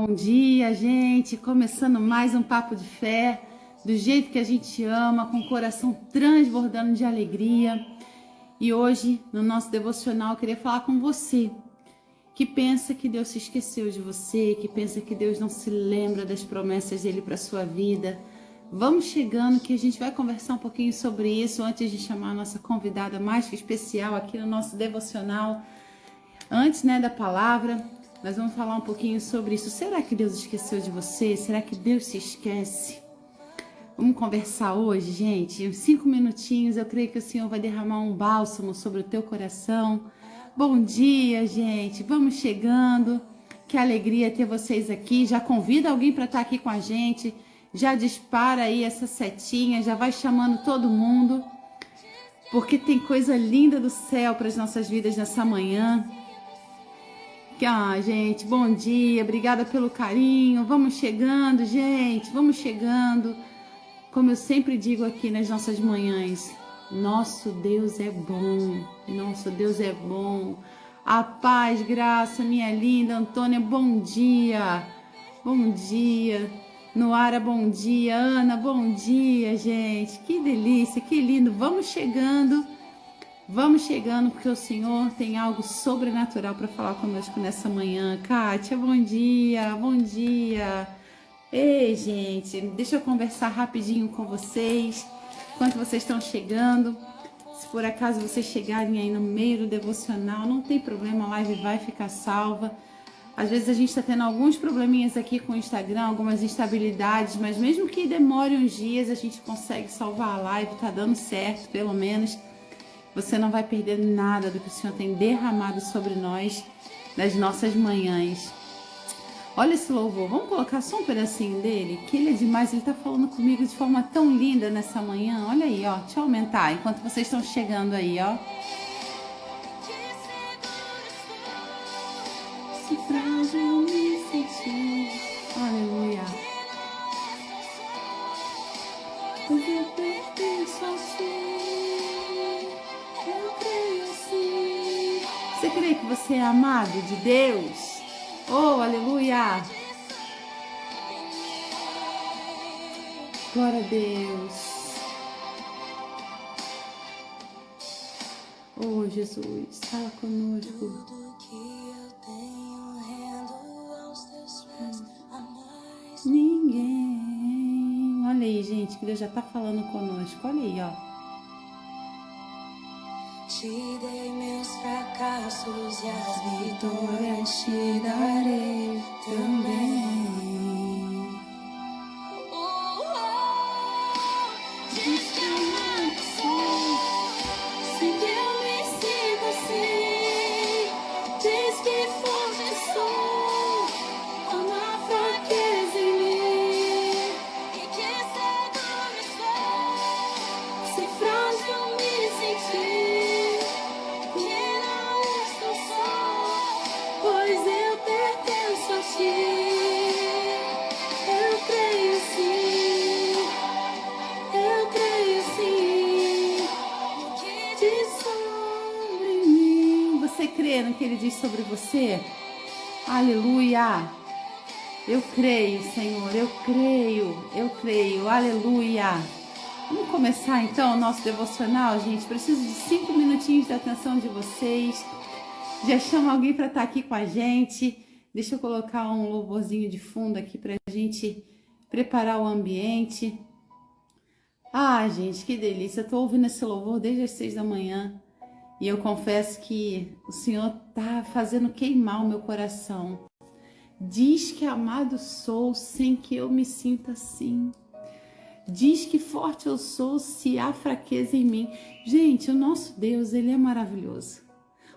Bom dia, gente! Começando mais um Papo de Fé, do jeito que a gente ama, com o coração transbordando de alegria. E hoje, no nosso devocional, eu queria falar com você, que pensa que Deus se esqueceu de você, que pensa que Deus não se lembra das promessas dele para sua vida. Vamos chegando que a gente vai conversar um pouquinho sobre isso antes de chamar a nossa convidada mais que especial aqui no nosso devocional. Antes, da palavra, nós vamos falar um pouquinho sobre isso. Será que Deus esqueceu de você? Será que Deus se esquece? Vamos conversar hoje, gente. Em 5 minutinhos, eu creio que o Senhor vai derramar um bálsamo sobre o teu coração. Bom dia, gente. Vamos chegando. Que alegria ter vocês aqui. Já convida alguém para estar aqui com a gente. Já dispara aí essa setinha, já vai chamando todo mundo. Porque tem coisa linda do céu para as nossas vidas nessa manhã. Gente, bom dia, obrigada pelo carinho, vamos chegando, gente, vamos chegando. Como eu sempre digo aqui nas nossas manhãs, nosso Deus é bom, nosso Deus é bom. A paz, graça, minha linda Antônia, bom dia, Noara, bom dia, Ana, bom dia, gente, que delícia, que lindo, vamos chegando porque o Senhor tem algo sobrenatural para falar conosco nessa manhã. Kátia, bom dia, bom dia. Ei, gente, deixa eu conversar rapidinho com vocês, enquanto vocês estão chegando. Se por acaso vocês chegarem aí no meio do devocional, não tem problema, a live vai ficar salva. Às vezes a gente está tendo alguns probleminhas aqui com o Instagram, algumas instabilidades, mas mesmo que demore uns dias, a gente consegue salvar a live, tá dando certo, pelo menos. Você não vai perder nada do que o Senhor tem derramado sobre nós nas nossas manhãs. Olha esse louvor, vamos colocar só um pedacinho dele, que ele é demais, ele está falando comigo de forma tão linda nessa manhã. Olha aí, ó, deixa eu aumentar enquanto vocês estão chegando aí, ó. Se frágil me sentir, aleluia. Pois eu pertenço a ti. Você crê que você é amado de Deus? Oh, aleluia! Glória a Deus! Oh, Jesus, fala conosco. Ninguém. Olha aí, gente, que Deus já tá falando conosco. Olha aí, ó. Te dei meus fracassos e as vitórias te darei também. Diz que amado sou, sei que eu me sinto assim. Diz que forte sou, ama a fraqueza em mim. E que seguro estou, se frágil me sentir. No que ele diz sobre você? Aleluia! Eu creio, Senhor, eu creio, aleluia! Vamos começar então o nosso devocional, gente. Preciso de 5 minutinhos de atenção de vocês. Já chama alguém para estar aqui com a gente. Deixa eu colocar um louvorzinho de fundo aqui para a gente preparar o ambiente. Gente, que delícia! Eu tô ouvindo esse louvor desde as 6 da manhã. E eu confesso que o Senhor está fazendo queimar o meu coração. Diz que amado sou sem que eu me sinta assim. Diz que forte eu sou se há fraqueza em mim. Gente, o nosso Deus, ele é maravilhoso.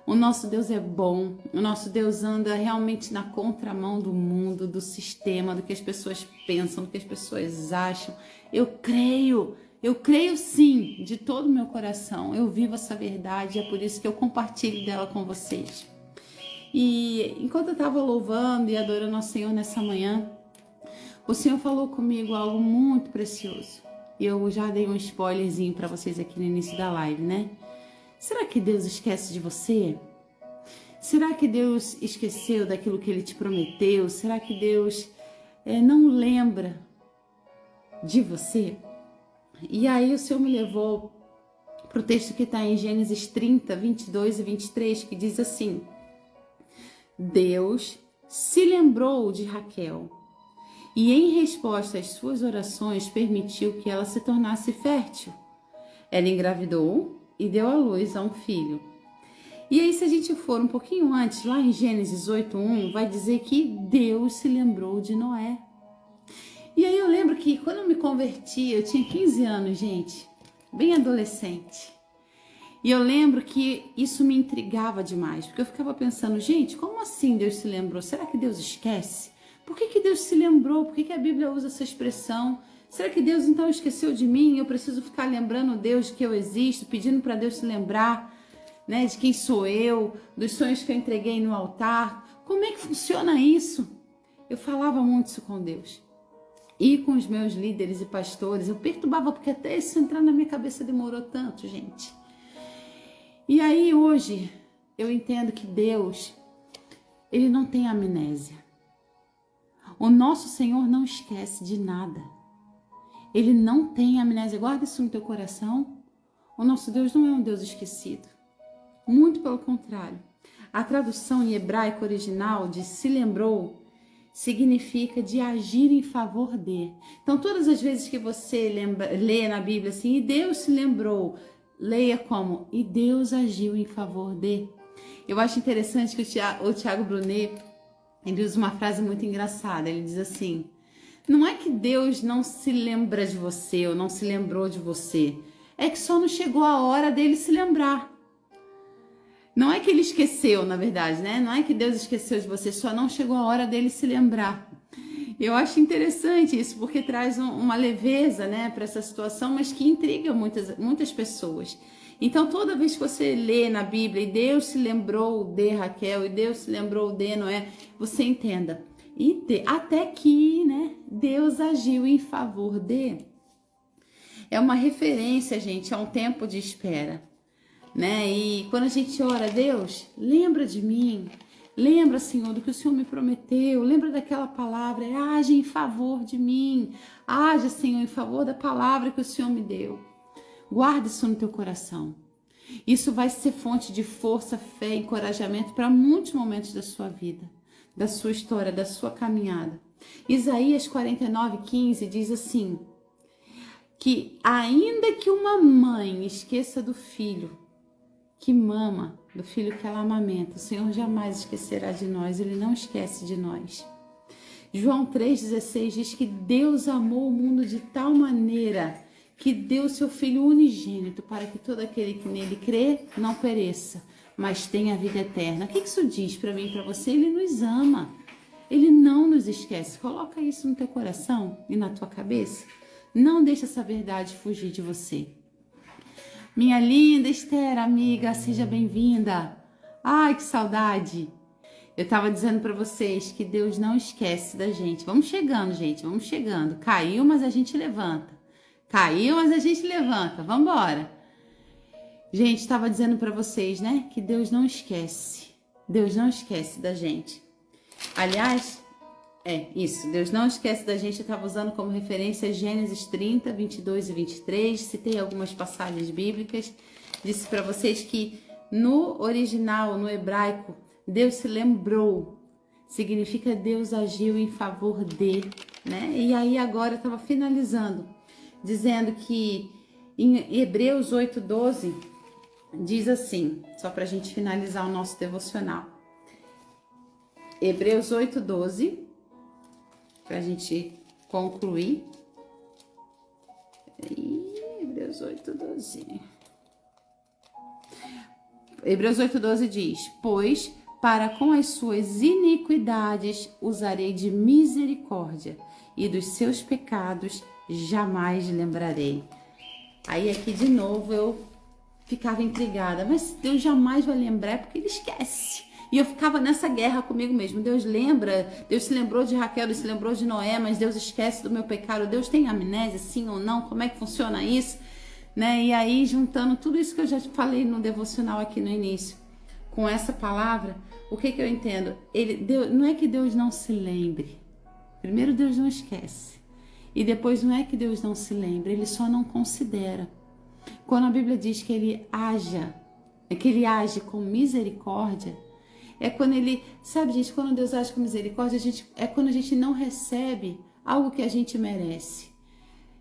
O nosso Deus é bom. O nosso Deus anda realmente na contramão do mundo, do sistema, do que as pessoas pensam, do que as pessoas acham. Eu creio sim, de todo o meu coração. Eu vivo essa verdade, é por isso que eu compartilho dela com vocês. E enquanto eu estava louvando e adorando ao Senhor nessa manhã, o Senhor falou comigo algo muito precioso. E eu já dei um spoilerzinho para vocês aqui no início da live, né? Será que Deus esquece de você? Será que Deus esqueceu daquilo que Ele te prometeu? Será que Deus não lembra de você? E aí o Senhor me levou para o texto que está em Gênesis 30, 22 e 23, que diz assim: Deus se lembrou de Raquel e, em resposta às suas orações, permitiu que ela se tornasse fértil. Ela engravidou e deu à luz a um filho. E aí, se a gente for um pouquinho antes, lá em Gênesis 8:1, vai dizer que Deus se lembrou de Noé. E aí eu lembro que quando eu me converti, eu tinha 15 anos, gente, bem adolescente. E eu lembro que isso me intrigava demais, porque eu ficava pensando, gente, como assim Deus se lembrou? Será que Deus esquece? Por que Deus se lembrou? Por que a Bíblia usa essa expressão? Será que Deus então esqueceu de mim? Eu preciso ficar lembrando Deus que eu existo, pedindo para Deus se lembrar, né, de quem sou eu, dos sonhos que eu entreguei no altar. Como é que funciona isso? Eu falava muito isso com Deus. E com os meus líderes e pastores, eu perturbava, porque até isso entrar na minha cabeça demorou tanto, gente. E aí hoje eu entendo que Deus, Ele não tem amnésia. O nosso Senhor não esquece de nada. Ele não tem amnésia. Guarda isso no teu coração. O nosso Deus não é um Deus esquecido. Muito pelo contrário. A tradução em hebraico original de se lembrou significa de agir em favor de. Então, todas as vezes que você lê na Bíblia assim, e Deus se lembrou, leia como, e Deus agiu em favor de. Eu acho interessante que o Tiago Brunet, ele usa uma frase muito engraçada. Ele diz assim: não é que Deus não se lembra de você ou não se lembrou de você, é que só não chegou a hora dele se lembrar. Não é que ele esqueceu, na verdade, né? Não é que Deus esqueceu de você, só não chegou a hora dele se lembrar. Eu acho interessante isso, porque traz uma leveza, né, para essa situação, mas que intriga muitas pessoas. Então, toda vez que você lê na Bíblia, e Deus se lembrou de Raquel, e Deus se lembrou de Noé, você entenda. Até que, né, Deus agiu em favor de. É uma referência, gente, a um tempo de espera, né? E quando a gente ora a Deus, lembra de mim, lembra, Senhor, do que o Senhor me prometeu, lembra daquela palavra, age em favor de mim, age, Senhor, em favor da palavra que o Senhor me deu. Guarda isso no teu coração. Isso vai ser fonte de força, fé, encorajamento para muitos momentos da sua vida, da sua história, da sua caminhada. Isaías 49:15 diz assim, que ainda que uma mãe esqueça do filho que mama, do filho que ela amamenta, o Senhor jamais esquecerá de nós, Ele não esquece de nós. João 3,16 diz que Deus amou o mundo de tal maneira que deu seu Filho unigênito para que todo aquele que nele crê não pereça, mas tenha a vida eterna. O que isso diz para mim e para você? Ele nos ama, Ele não nos esquece. Coloca isso no teu coração e na tua cabeça. Não deixa essa verdade fugir de você. Minha linda Esther, amiga, seja bem-vinda. Ai, que saudade. Eu estava dizendo para vocês que Deus não esquece da gente. Vamos chegando, gente, vamos chegando. Caiu, mas a gente levanta. Caiu, mas a gente levanta. Vamos embora. Gente, estava dizendo para vocês, né, que Deus não esquece. Deus não esquece da gente. Aliás, isso, Deus não esquece da gente. Eu estava usando como referência Gênesis 30, 22 e 23, citei algumas passagens bíblicas, disse para vocês que no original, no hebraico, Deus se lembrou, significa Deus agiu em favor de, né? E aí agora eu estava finalizando, dizendo que em Hebreus 8:12 diz assim, só para a gente finalizar o nosso devocional. Hebreus 8:12, para a gente concluir. Hebreus 8:12. Hebreus 8:12 diz: pois para com as suas iniquidades usarei de misericórdia, e dos seus pecados jamais lembrarei. Aí aqui de novo eu ficava intrigada, mas Deus jamais vai lembrar porque Ele esquece. E eu ficava nessa guerra comigo mesmo. Deus lembra, Deus se lembrou de Raquel, Deus se lembrou de Noé, mas Deus esquece do meu pecado. Deus tem amnésia, sim ou não? Como é que funciona isso? Né? E aí, juntando tudo isso que eu já falei no devocional aqui no início, com essa palavra, o que eu entendo? Não é que Deus não se lembre. Primeiro, Deus não esquece. E depois, não é que Deus não se lembre, Ele só não considera. Quando a Bíblia diz que Ele age com misericórdia, é quando Ele... Sabe, gente, quando Deus age com misericórdia, é quando a gente não recebe algo que a gente merece.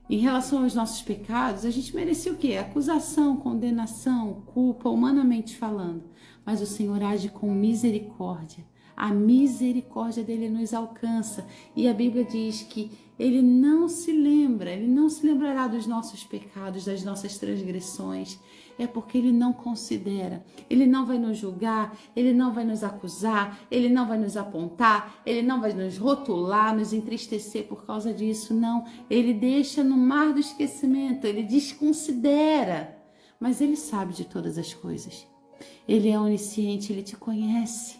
Em relação aos nossos pecados, a gente merecia o quê? Acusação, condenação, culpa, humanamente falando. Mas o Senhor age com misericórdia. A misericórdia dele nos alcança. E a Bíblia diz que ele não se lembrará dos nossos pecados, das nossas transgressões. É porque ele não considera. Ele não vai nos julgar, ele não vai nos acusar, ele não vai nos apontar, ele não vai nos rotular, nos entristecer por causa disso. Não, ele deixa no mar do esquecimento, ele desconsidera. Mas ele sabe de todas as coisas. Ele é onisciente, ele te conhece.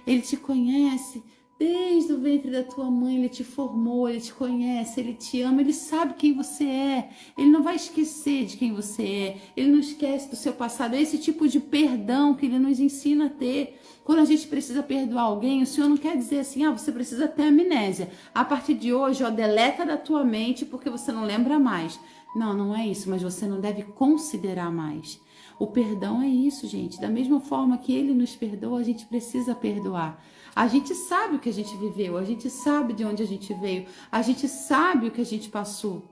Ele te conhece desde o ventre da tua mãe, ele te formou, ele te conhece, ele te ama, ele sabe quem você é. Ele não vai esquecer de quem você é, ele não esquece do seu passado. É esse tipo de perdão que ele nos ensina a ter. Quando a gente precisa perdoar alguém, o Senhor não quer dizer assim, você precisa ter amnésia. A partir de hoje, deleta da tua mente porque você não lembra mais. Não, não é isso, mas você não deve considerar mais. O perdão é isso, gente. Da mesma forma que ele nos perdoa, a gente precisa perdoar. A gente sabe o que a gente viveu, a gente sabe de onde a gente veio, a gente sabe o que a gente passou.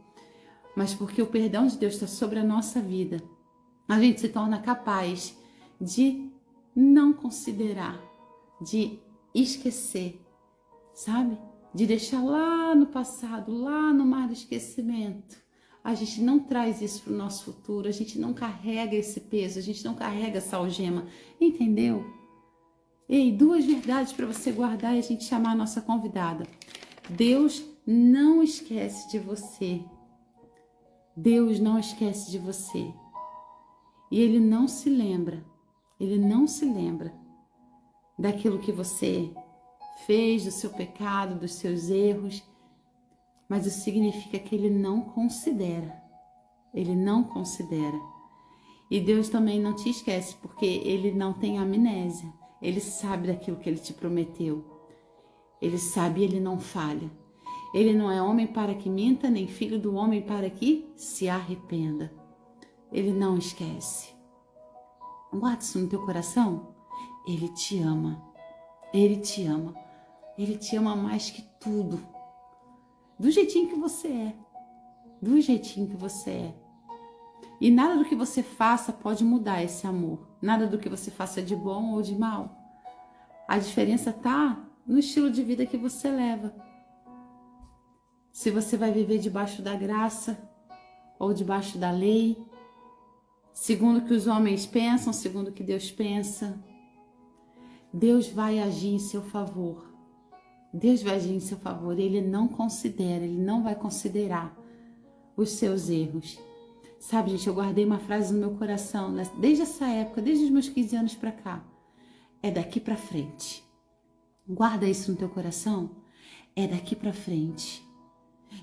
Mas porque o perdão de Deus está sobre a nossa vida, a gente se torna capaz de não considerar, de esquecer, sabe? De deixar lá no passado, lá no mar do esquecimento. A gente não traz isso para o nosso futuro, a gente não carrega esse peso, a gente não carrega essa algema, entendeu? Ei, 2 verdades para você guardar e a gente chamar a nossa convidada. Deus não esquece de você. Deus não esquece de você. E Ele não se lembra daquilo que você fez, do seu pecado, dos seus erros. Mas isso significa que ele não considera. Ele não considera. E Deus também não te esquece, porque ele não tem amnésia. Ele sabe daquilo que ele te prometeu. Ele sabe e ele não falha. Ele não é homem para que minta, nem filho do homem para que se arrependa. Ele não esquece. Guarda isso no teu coração. Ele te ama. Ele te ama. Ele te ama mais que tudo. Do jeitinho que você é. Do jeitinho que você é. E nada do que você faça pode mudar esse amor. Nada do que você faça de bom ou de mal. A diferença está no estilo de vida que você leva. Se você vai viver debaixo da graça ou debaixo da lei, segundo o que os homens pensam, segundo o que Deus pensa, Deus vai agir em seu favor. Deus vai agir em seu favor. Ele não considera, ele não vai considerar os seus erros. Sabe, gente, eu guardei uma frase no meu coração, desde essa época, desde os meus 15 anos para cá. É daqui para frente. Guarda isso no teu coração. É daqui para frente.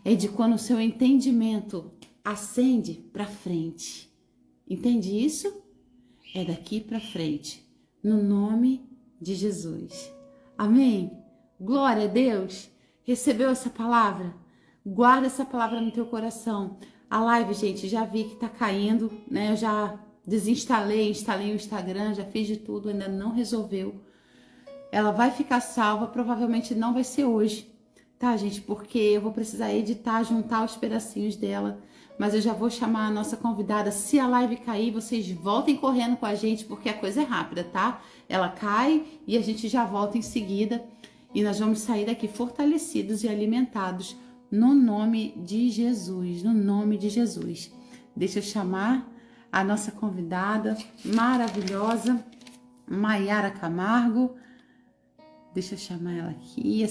É de quando o seu entendimento ascende para frente. Entende isso? É daqui para frente. No nome de Jesus. Amém? Glória a Deus. Recebeu essa palavra? Guarda essa palavra no teu coração. A live, gente, já vi que tá caindo, né? Eu já desinstalei, instalei o Instagram, já fiz de tudo, ainda não resolveu. Ela vai ficar salva, provavelmente não vai ser hoje, tá, gente? Porque eu vou precisar editar, juntar os pedacinhos dela. Mas eu já vou chamar a nossa convidada. Se a live cair, vocês voltem correndo com a gente, porque a coisa é rápida, tá? Ela cai e a gente já volta em seguida. E nós vamos sair daqui fortalecidos e alimentados no nome de Jesus, no nome de Jesus. Deixa eu chamar a nossa convidada maravilhosa, Maiara Camargo. Deixa eu chamar ela aqui.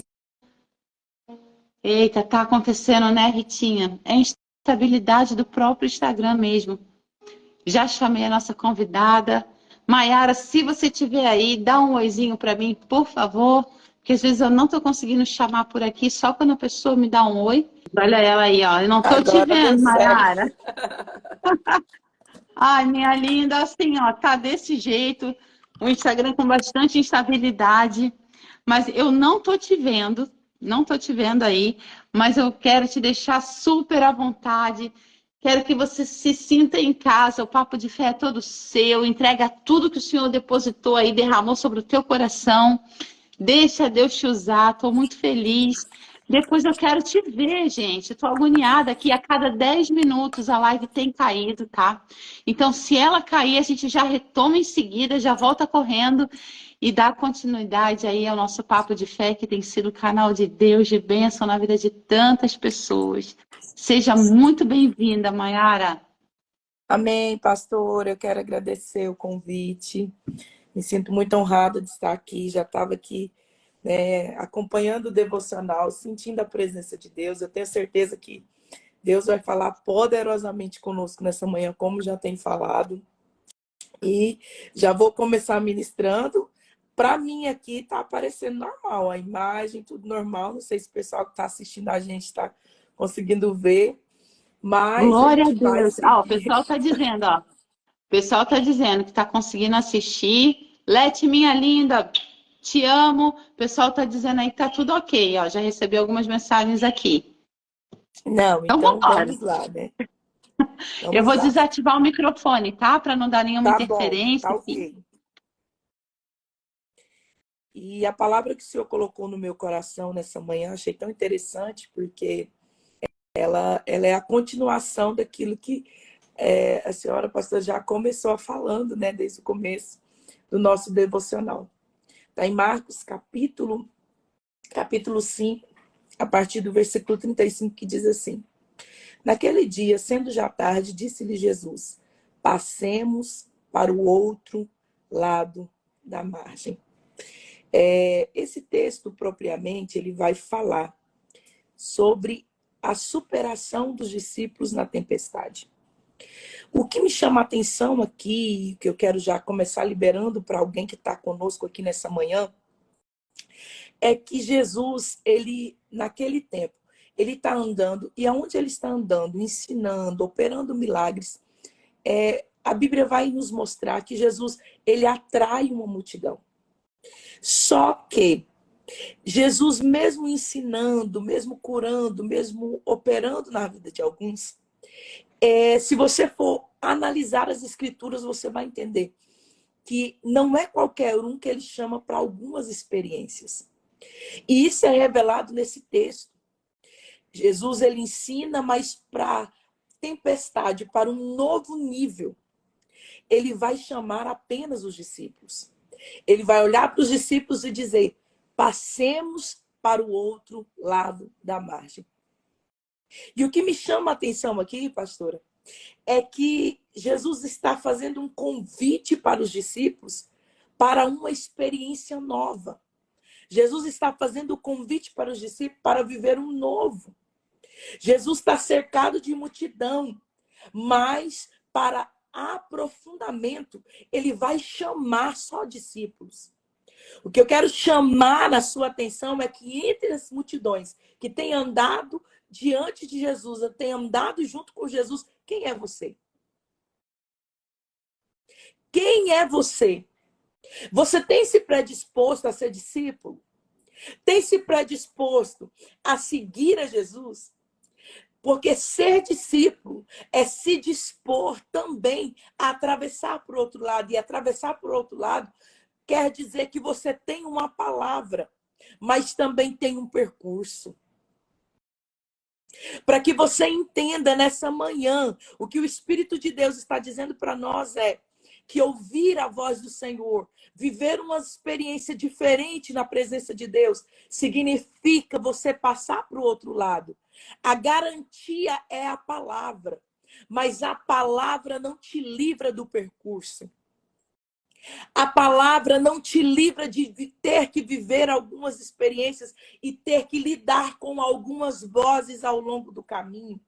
Eita, tá acontecendo, né, Ritinha? É instabilidade do próprio Instagram mesmo. Já chamei a nossa convidada. Maiara, se você estiver aí, dá um oizinho para mim, por favor. Porque às vezes eu não tô conseguindo chamar por aqui, só quando a pessoa me dá um oi. Olha ela aí, ó. Eu não tô te vendo, Maiara. Ai, minha linda, assim, ó, tá desse jeito. um Instagram com bastante instabilidade, mas eu não tô te vendo, não tô te vendo aí, mas eu quero te deixar super à vontade. Quero que você se sinta em casa. O papo de fé é todo seu. Entrega tudo que o Senhor depositou aí, derramou sobre o teu coração. Deixa Deus te usar. Estou muito feliz. Depois eu quero te ver, gente. Estou agoniada aqui. A cada 10 minutos a live tem caído, tá? Então, se ela cair, a gente já retoma em seguida, já volta correndo e dá continuidade aí ao nosso papo de fé, que tem sido o canal de Deus, de bênção na vida de tantas pessoas. Seja muito bem-vinda, Mayara. Amém, pastor. Eu quero agradecer o convite. Me sinto muito honrada de estar aqui. Já estava aqui, né, acompanhando o devocional, sentindo a presença de Deus. Eu tenho certeza que Deus vai falar poderosamente conosco nessa manhã, como já tem falado. E já vou começar ministrando. Para mim aqui está aparecendo normal, a imagem, tudo normal. Não sei se o pessoal que está assistindo a gente está conseguindo ver, mas a Glória a gente vai Deus. Ah, o seguir. pessoal está dizendo, ó. O pessoal está dizendo que está conseguindo assistir. Lete, minha linda, te amo. O pessoal está dizendo aí que tá tudo ok, ó. Já recebi algumas mensagens aqui. Não, Então, então vambora. vamos lá, né? Eu Vamos vou lá. desativar o microfone, tá? Para não dar nenhuma Tá bom, interferência, tá enfim. ok. E a palavra que o Senhor colocou no meu coração nessa manhã, achei tão interessante, porque ela é a continuação daquilo que a senhora pastora já começou falando, né, desde o começo do nosso devocional. Está em Marcos, capítulo 5, a partir do versículo 35, que diz assim: Naquele dia, sendo já tarde, disse-lhe Jesus: Passemos para o outro lado da margem. Esse texto, propriamente, ele vai falar sobre a superação dos discípulos na tempestade. O que me chama a atenção aqui, que eu quero já começar liberando para alguém que está conosco aqui nessa manhã, é que Jesus, ele, naquele tempo, ele está andando, e aonde ele está andando, ensinando, operando milagres, a Bíblia vai nos mostrar que Jesus, ele atrai uma multidão. Só que Jesus, mesmo ensinando, mesmo curando, mesmo operando na vida de alguns, se você for analisar as escrituras, você vai entender que não é qualquer um que ele chama para algumas experiências. E isso é revelado nesse texto. Jesus, ele ensina, mas para tempestade, para um novo nível, ele vai chamar apenas os discípulos. Ele vai olhar para os discípulos e dizer: passemos para o outro lado da margem. E o que me chama a atenção aqui, pastora, é que Jesus está fazendo um convite para os discípulos para uma experiência nova. Jesus está fazendo o convite para os discípulos para viver um novo. Jesus está cercado de multidão, mas para aprofundamento, ele vai chamar só discípulos. O que eu quero chamar a sua atenção é que entre as multidões que têm andado diante de Jesus, têm andado junto com Jesus, quem é você? Quem é você? Você tem se predisposto a ser discípulo? Tem se predisposto a seguir a Jesus? Porque ser discípulo é se dispor também a atravessar para o outro lado. E atravessar para o outro lado quer dizer que você tem uma palavra, mas também tem um percurso. Para que você entenda nessa manhã, o que o Espírito de Deus está dizendo para nós é que ouvir a voz do Senhor, viver uma experiência diferente na presença de Deus, significa você passar para o outro lado. A garantia é a palavra, mas a palavra não te livra do percurso. A palavra não te livra de ter que viver algumas experiências e ter que lidar com algumas vozes ao longo do caminho.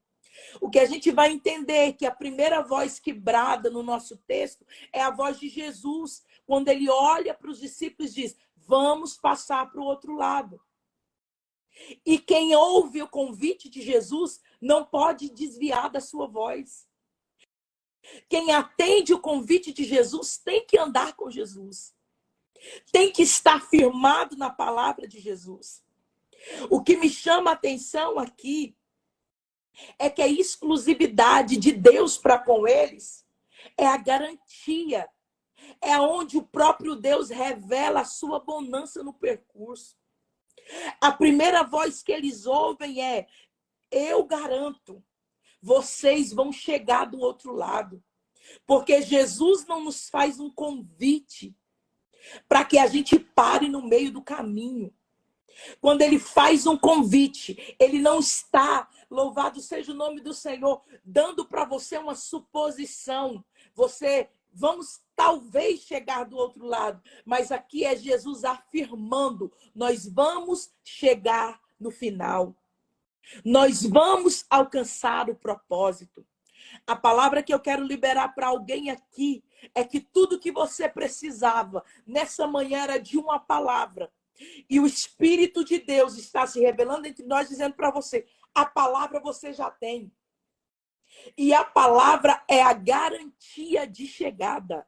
O que a gente vai entender é que a primeira voz que brada no nosso texto é a voz de Jesus, quando ele olha para os discípulos e diz: vamos passar para o outro lado. E quem ouve o convite de Jesus não pode desviar da sua voz. Quem atende o convite de Jesus tem que andar com Jesus. Tem que estar firmado na palavra de Jesus. O que me chama a atenção aqui é que a exclusividade de Deus para com eles é a garantia. É onde o próprio Deus revela a sua bonança no percurso. A primeira voz que eles ouvem é: eu garanto, vocês vão chegar do outro lado. Porque Jesus não nos faz um convite para que a gente pare no meio do caminho. Quando ele faz um convite, ele não está, louvado seja o nome do Senhor, dando para você uma suposição. Vamos talvez chegar do outro lado, mas aqui é Jesus afirmando: nós vamos chegar no final. Nós vamos alcançar o propósito. A palavra que eu quero liberar para alguém aqui é que tudo que você precisava nessa manhã era de uma palavra. E o Espírito de Deus está se revelando entre nós, dizendo para você: a palavra você já tem. E a palavra é a garantia de chegada.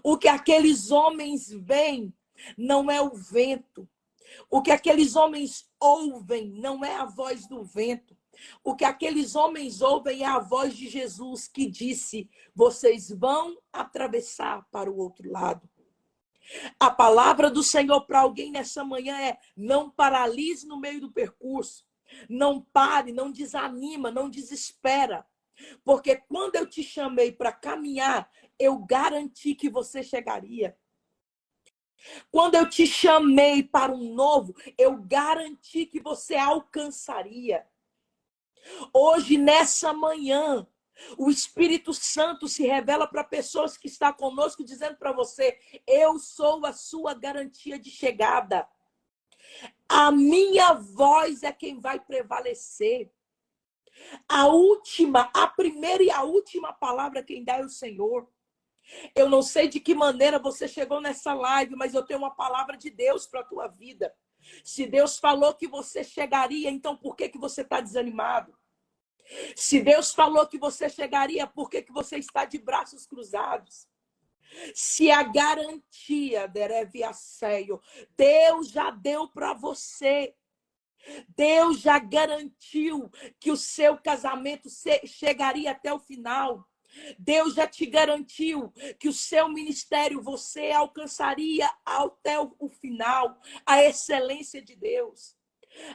O que aqueles homens veem não é o vento. O que aqueles homens ouvem não é a voz do vento. O que aqueles homens ouvem é a voz de Jesus, que disse: vocês vão atravessar para o outro lado. A palavra do Senhor para alguém nessa manhã é: não paralise no meio do percurso. Não pare, não desanima, não desespera. Porque quando eu te chamei para caminhar, eu garanti que você chegaria. Quando eu te chamei para um novo, eu garanti que você alcançaria. Hoje, nessa manhã, o Espírito Santo se revela para pessoas que estão conosco, dizendo para você: eu sou a sua garantia de chegada. A minha voz é quem vai prevalecer. A primeira e a última palavra quem dá é o Senhor. Eu não sei de que maneira você chegou nessa live, mas eu tenho uma palavra de Deus para a tua vida. Se Deus falou que você chegaria, então por que você está desanimado? Se Deus falou que você chegaria, por que você está de braços cruzados? Se a garantia, Dereviaceio, Deus já deu para você. Deus já garantiu que o seu casamento chegaria até o final. Deus já te garantiu que o seu ministério você alcançaria até o final, a excelência de Deus.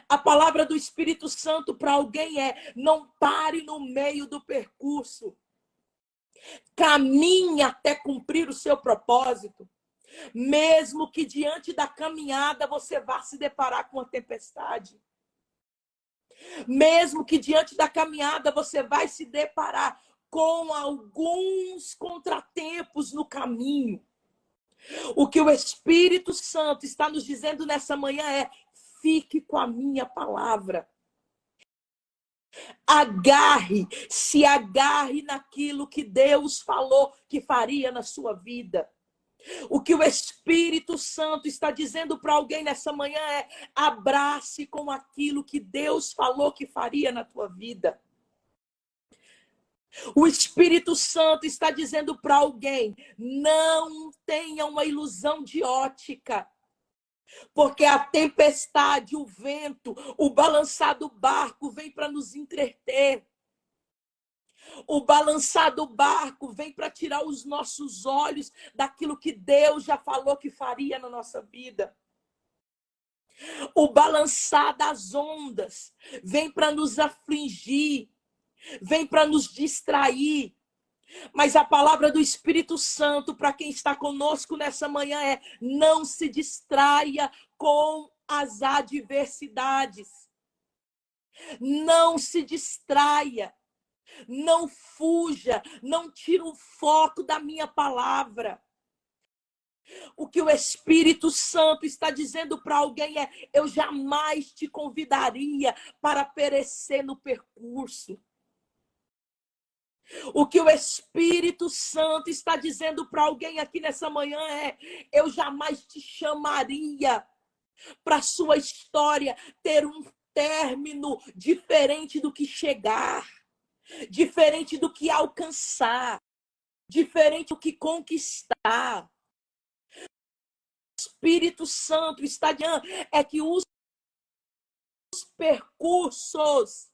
A palavra do Espírito Santo para alguém é: não pare no meio do percurso. Caminhe até cumprir o seu propósito. Mesmo que diante da caminhada você vá se deparar com a tempestade. Mesmo que diante da caminhada você vai se deparar com alguns contratempos no caminho. O que o Espírito Santo está nos dizendo nessa manhã é: fique com a minha palavra. Se agarre naquilo que Deus falou que faria na sua vida. O que o Espírito Santo está dizendo para alguém nessa manhã é: abrace com aquilo que Deus falou que faria na tua vida. O Espírito Santo está dizendo para alguém: não tenha uma ilusão de ótica. Porque a tempestade, o vento, o balançar do barco vem para nos entreter. O balançar do barco vem para tirar os nossos olhos daquilo que Deus já falou que faria na nossa vida. O balançar das ondas vem para nos afligir, vem para nos distrair. Mas a palavra do Espírito Santo para quem está conosco nessa manhã é: não se distraia com as adversidades. Não se distraia. Não fuja, não tire o foco da minha palavra. O que o Espírito Santo está dizendo para alguém é: eu jamais te convidaria para perecer no percurso. O que o Espírito Santo está dizendo para alguém aqui nessa manhã é: eu jamais te chamaria para a sua história ter um término diferente do que chegar. diferente do que alcançar, diferente do que conquistar. O Espírito Santo está dizendo é que os percursos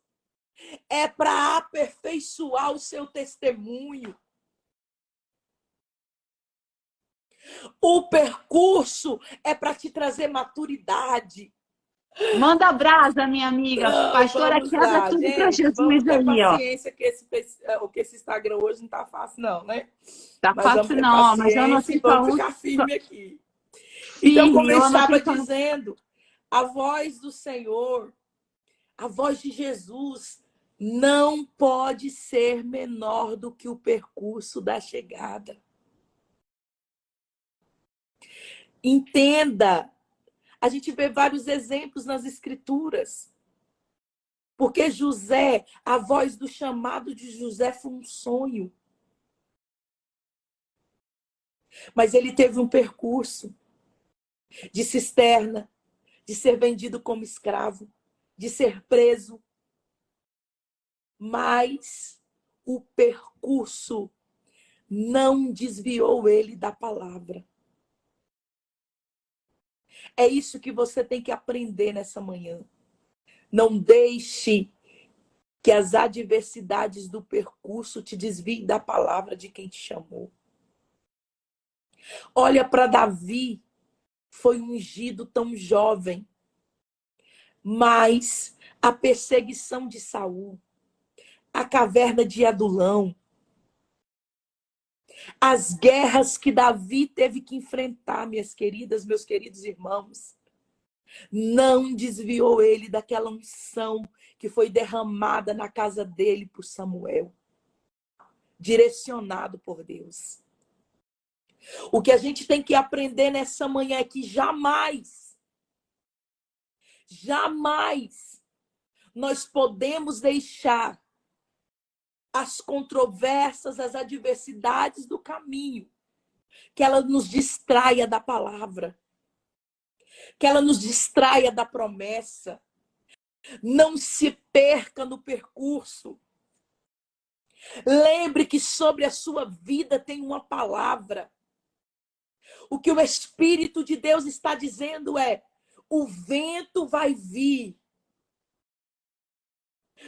é para aperfeiçoar o seu testemunho. O percurso é para te trazer maturidade. Manda brasa, minha amiga. Não, Pastora, vamos quebra lá, tudo para gente. Vamos Jesus ter aí, ó. paciência que esse Instagram hoje não tá fácil, não, né? Tá Mas vamos fácil ter não, mas eu paciência anotei e vamos ficar firme aqui. Então, firme. como eu Eu estava anotei só. dizendo, a voz do Senhor, a voz de Jesus, não pode ser menor do que o percurso da chegada. Entenda, a gente vê vários exemplos nas Escrituras. Porque José, a voz do chamado de José foi um sonho. Mas ele teve um percurso de cisterna, de ser vendido como escravo, de ser preso. Mas o percurso não desviou ele da palavra. É isso que você tem que aprender nessa manhã. Não deixe que as adversidades do percurso te desviem da palavra de quem te chamou. Olha para Davi, foi ungido tão jovem, mas a perseguição de Saul, a caverna de Adulão, as guerras que Davi teve que enfrentar, minhas queridas, meus queridos irmãos, não desviou ele daquela unção que foi derramada na casa dele por Samuel, direcionado por Deus. O que a gente tem que aprender nessa manhã é que jamais nós podemos deixar as controvérsias, as adversidades do caminho, que ela nos distraia da palavra, que ela nos distraia da promessa. Não se perca no percurso. Lembre que sobre a sua vida tem uma palavra. O que o Espírito de Deus está dizendo é: o vento vai vir,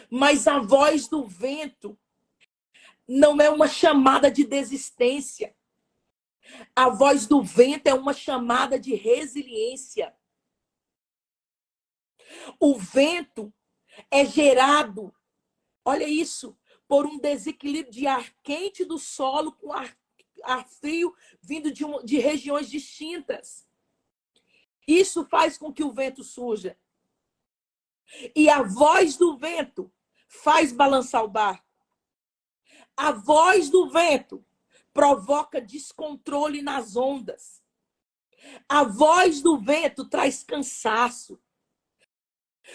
mas a voz do vento não é uma chamada de desistência. A voz do vento é uma chamada de resiliência. O vento é gerado, olha isso, por um desequilíbrio de ar quente do solo com ar frio vindo de regiões distintas. Isso faz com que o vento surja. E a voz do vento faz balançar o barco. A voz do vento provoca descontrole nas ondas. A voz do vento traz cansaço.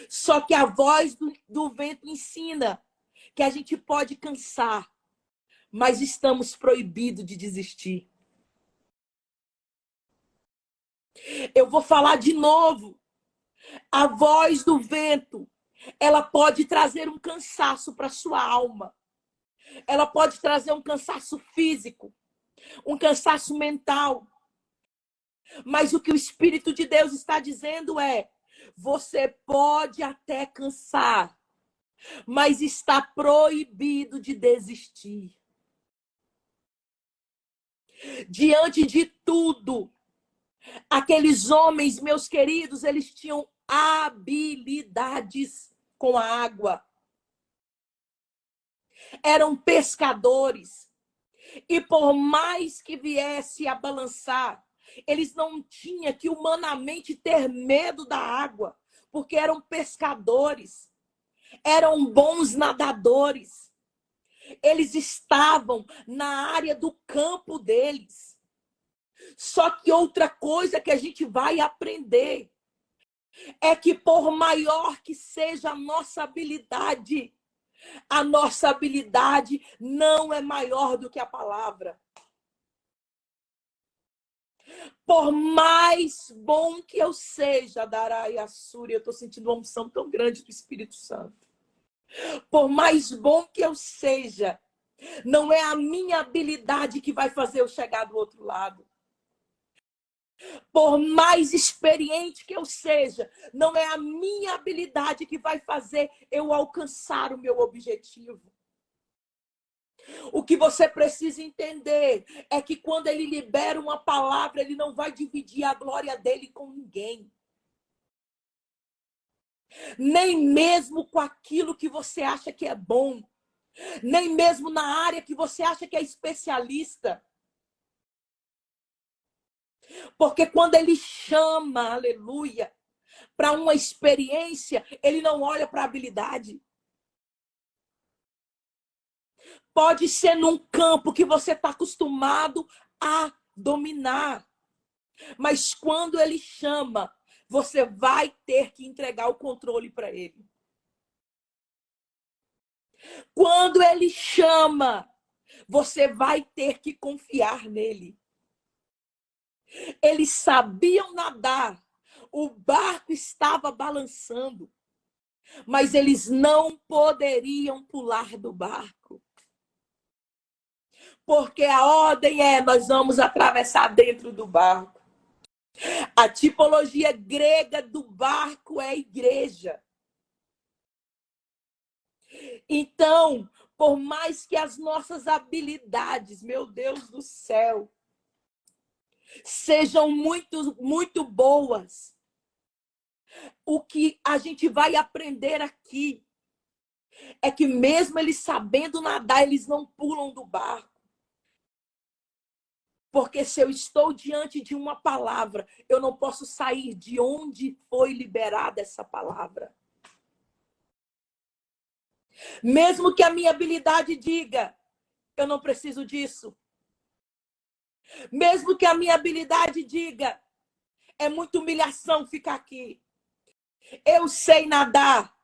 Só que a voz do vento ensina que a gente pode cansar, mas estamos proibidos de desistir. Eu vou falar de novo. A voz do vento, ela pode trazer um cansaço para sua alma. Ela pode trazer um cansaço físico, um cansaço mental. Mas o que o Espírito de Deus está dizendo é: você pode até cansar, mas está proibido de desistir. Diante de tudo, aqueles homens, meus queridos, eles tinham habilidades com a água. Eram pescadores. E por mais que viesse a balançar, eles não tinham que humanamente ter medo da água, porque eram pescadores, eram bons nadadores. Eles estavam na área do campo deles. Só que outra coisa que a gente vai aprender é que por maior que seja a nossa habilidade não é maior do que a palavra. Por mais bom que eu seja, Darai Assuri, eu estou sentindo uma unção tão grande do Espírito Santo. Por mais bom que eu seja, não é a minha habilidade que vai fazer eu chegar do outro lado. Por mais experiente que eu seja, não é a minha habilidade que vai fazer eu alcançar o meu objetivo. O que você precisa entender é que quando ele libera uma palavra, ele não vai dividir a glória dele com ninguém. Nem mesmo com aquilo que você acha que é bom. Nem mesmo na área que você acha que é especialista. Porque quando ele chama, aleluia, para uma experiência, ele não olha para a habilidade. Pode ser num campo que você está acostumado a dominar. Mas quando ele chama, você vai ter que entregar o controle para ele. Quando ele chama, você vai ter que confiar nele. Eles sabiam nadar. O barco estava balançando. Mas eles não poderiam pular do barco. Porque a ordem é: nós vamos atravessar dentro do barco. A tipologia grega do barco é a igreja. Então, por mais que as nossas habilidades, meu Deus do céu, sejam muito boas, o que a gente vai aprender aqui é que mesmo eles sabendo nadar, eles não pulam do barco. Porque se eu estou diante de uma palavra, eu não posso sair de onde foi liberada essa palavra. Mesmo que a minha habilidade diga, eu não preciso disso. Mesmo que a minha habilidade diga, é muita humilhação ficar aqui. Eu sei nadar.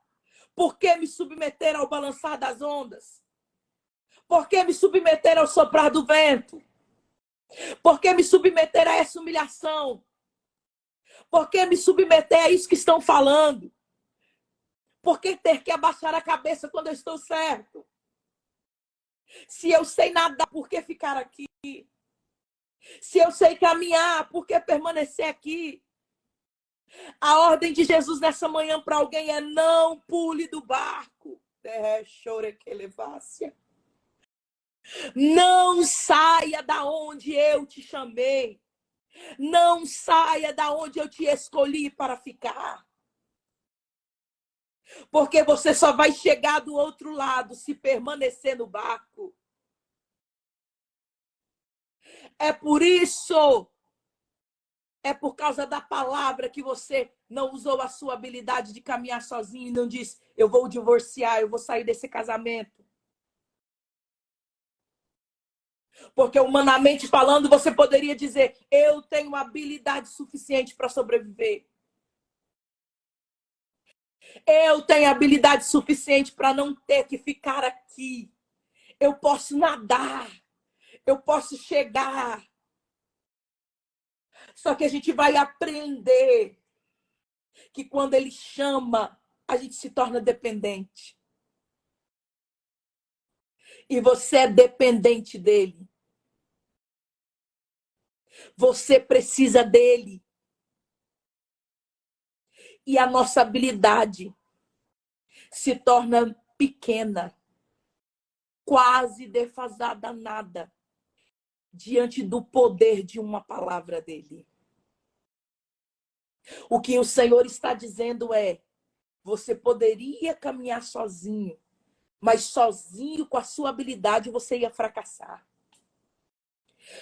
Por que me submeter ao balançar das ondas? Por que me submeter ao soprar do vento? Por que me submeter a essa humilhação? Por que me submeter a isso que estão falando? Por que ter que abaixar a cabeça quando eu estou certo? Se eu sei nadar, por que ficar aqui? Se eu sei caminhar, por que permanecer aqui? A ordem de Jesus nessa manhã para alguém é: não pule do barco. Não saia da onde eu te chamei. Não saia da onde eu te escolhi para ficar. Porque você só vai chegar do outro lado se permanecer no barco. É por isso, é por causa da palavra que você não usou a sua habilidade de caminhar sozinho e não disse: eu vou divorciar, eu vou sair desse casamento. Porque humanamente falando, você poderia dizer: eu tenho habilidade suficiente para sobreviver. Eu tenho habilidade suficiente para não ter que ficar aqui. Eu posso nadar. Eu posso chegar. Só que a gente vai aprender que quando ele chama, a gente se torna dependente. E você é dependente dele. Você precisa dele. E a nossa habilidade se torna pequena, quase defasada nada, diante do poder de uma palavra dele. O que o Senhor está dizendo é: você poderia caminhar sozinho, mas sozinho com a sua habilidade você ia fracassar.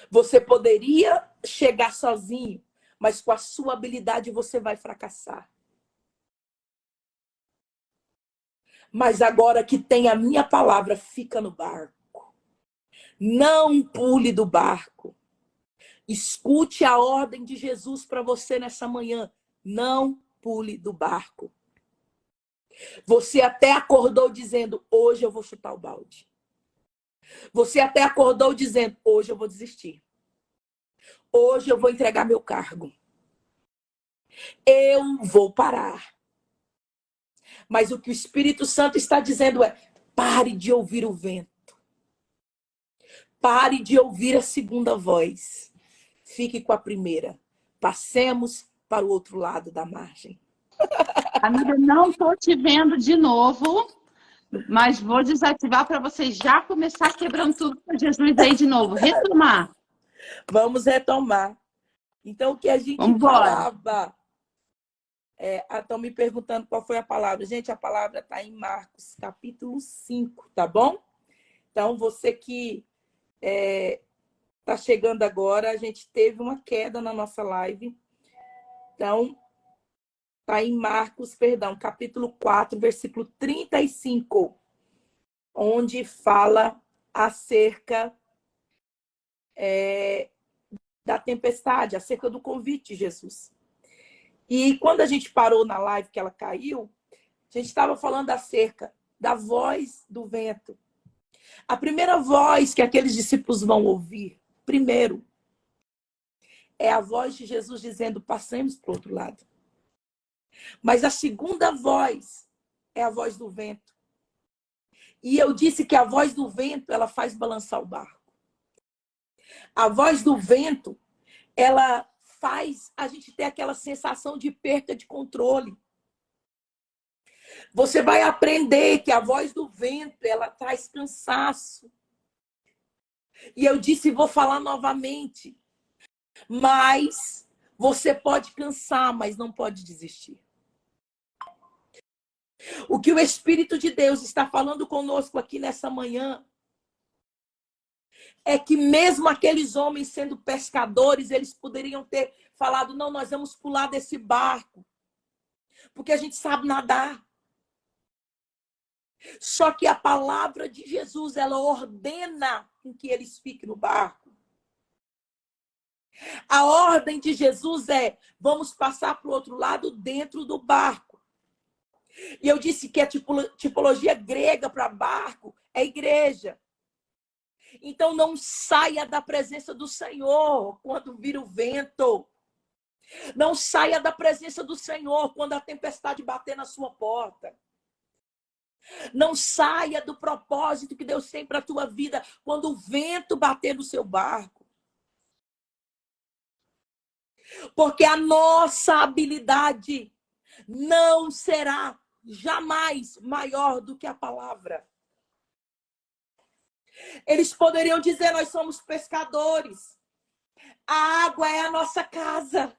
Você poderia chegar sozinho, mas com a sua habilidade você vai fracassar. Mas agora que tem a minha palavra, fica no barco. Não pule do barco. Escute a ordem de Jesus para você nessa manhã. Não pule do barco. Você até acordou dizendo: hoje eu vou chutar o balde. Você até acordou dizendo: hoje eu vou desistir. Hoje eu vou entregar meu cargo. Eu vou parar. Mas o que o Espírito Santo está dizendo é: pare de ouvir o vento. Pare de ouvir a segunda voz. Fique com a primeira. Passemos para o outro lado da margem. Amiga, não estou te vendo de novo, mas vou desativar para você já começar quebrando tudo com Jesus aí de novo. Retomar. Vamos retomar. Então, o que a gente Vamos embora. falava... Estão me perguntando qual foi a palavra. Gente, a palavra está em Marcos, capítulo 5, tá bom? Então, você que está chegando agora, a gente teve uma queda na nossa live. Então, está em Marcos, capítulo 4, versículo 35, onde fala acerca da tempestade, acerca do convite de Jesus. E quando a gente parou na live que ela caiu, a gente estava falando acerca da voz do vento. A primeira voz que aqueles discípulos vão ouvir, primeiro, é a voz de Jesus dizendo: passemos para o outro lado. Mas a segunda voz é a voz do vento. E eu disse que a voz do vento, ela faz balançar o barco. A voz do vento, ela faz a gente ter aquela sensação de perca de controle. Você vai aprender que a voz do vento, ela traz cansaço. E eu disse, vou falar novamente, mas você pode cansar, mas não pode desistir. O que o Espírito de Deus está falando conosco aqui nessa manhã é que mesmo aqueles homens sendo pescadores, eles poderiam ter falado: não, nós vamos pular desse barco, porque a gente sabe nadar. Só que a palavra de Jesus, ela ordena que eles fiquem no barco. A ordem de Jesus é: vamos passar para o outro lado dentro do barco. E eu disse que a tipologia grega para barco é igreja. Então não saia da presença do Senhor quando vir o vento. Não saia da presença do Senhor quando a tempestade bater na sua porta. Não saia do propósito que Deus tem para a tua vida quando o vento bater no seu barco. Porque a nossa habilidade não será jamais maior do que a palavra. Eles poderiam dizer: nós somos pescadores. A água é a nossa casa.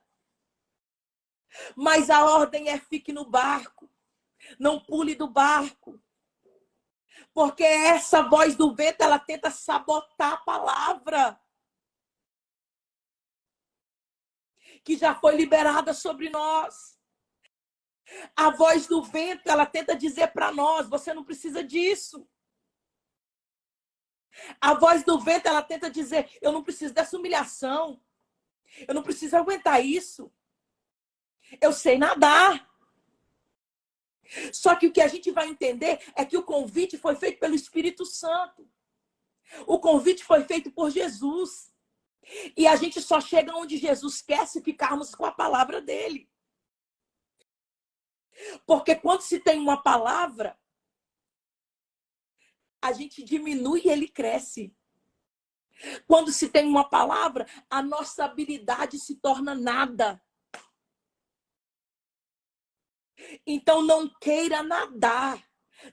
Mas a ordem é: fique no barco. Não pule do barco. Porque essa voz do vento, ela tenta sabotar a palavra que já foi liberada sobre nós. A voz do vento, ela tenta dizer para nós: você não precisa disso. A voz do vento, ela tenta dizer: eu não preciso dessa humilhação. Eu não preciso aguentar isso. Eu sei nadar. Só que o que a gente vai entender é que o convite foi feito pelo Espírito Santo. O convite foi feito por Jesus. E a gente só chega onde Jesus quer se ficarmos com a palavra dele. Porque quando se tem uma palavra, a gente diminui e ele cresce. Quando se tem uma palavra, a nossa habilidade se torna nada. Então não queira nadar.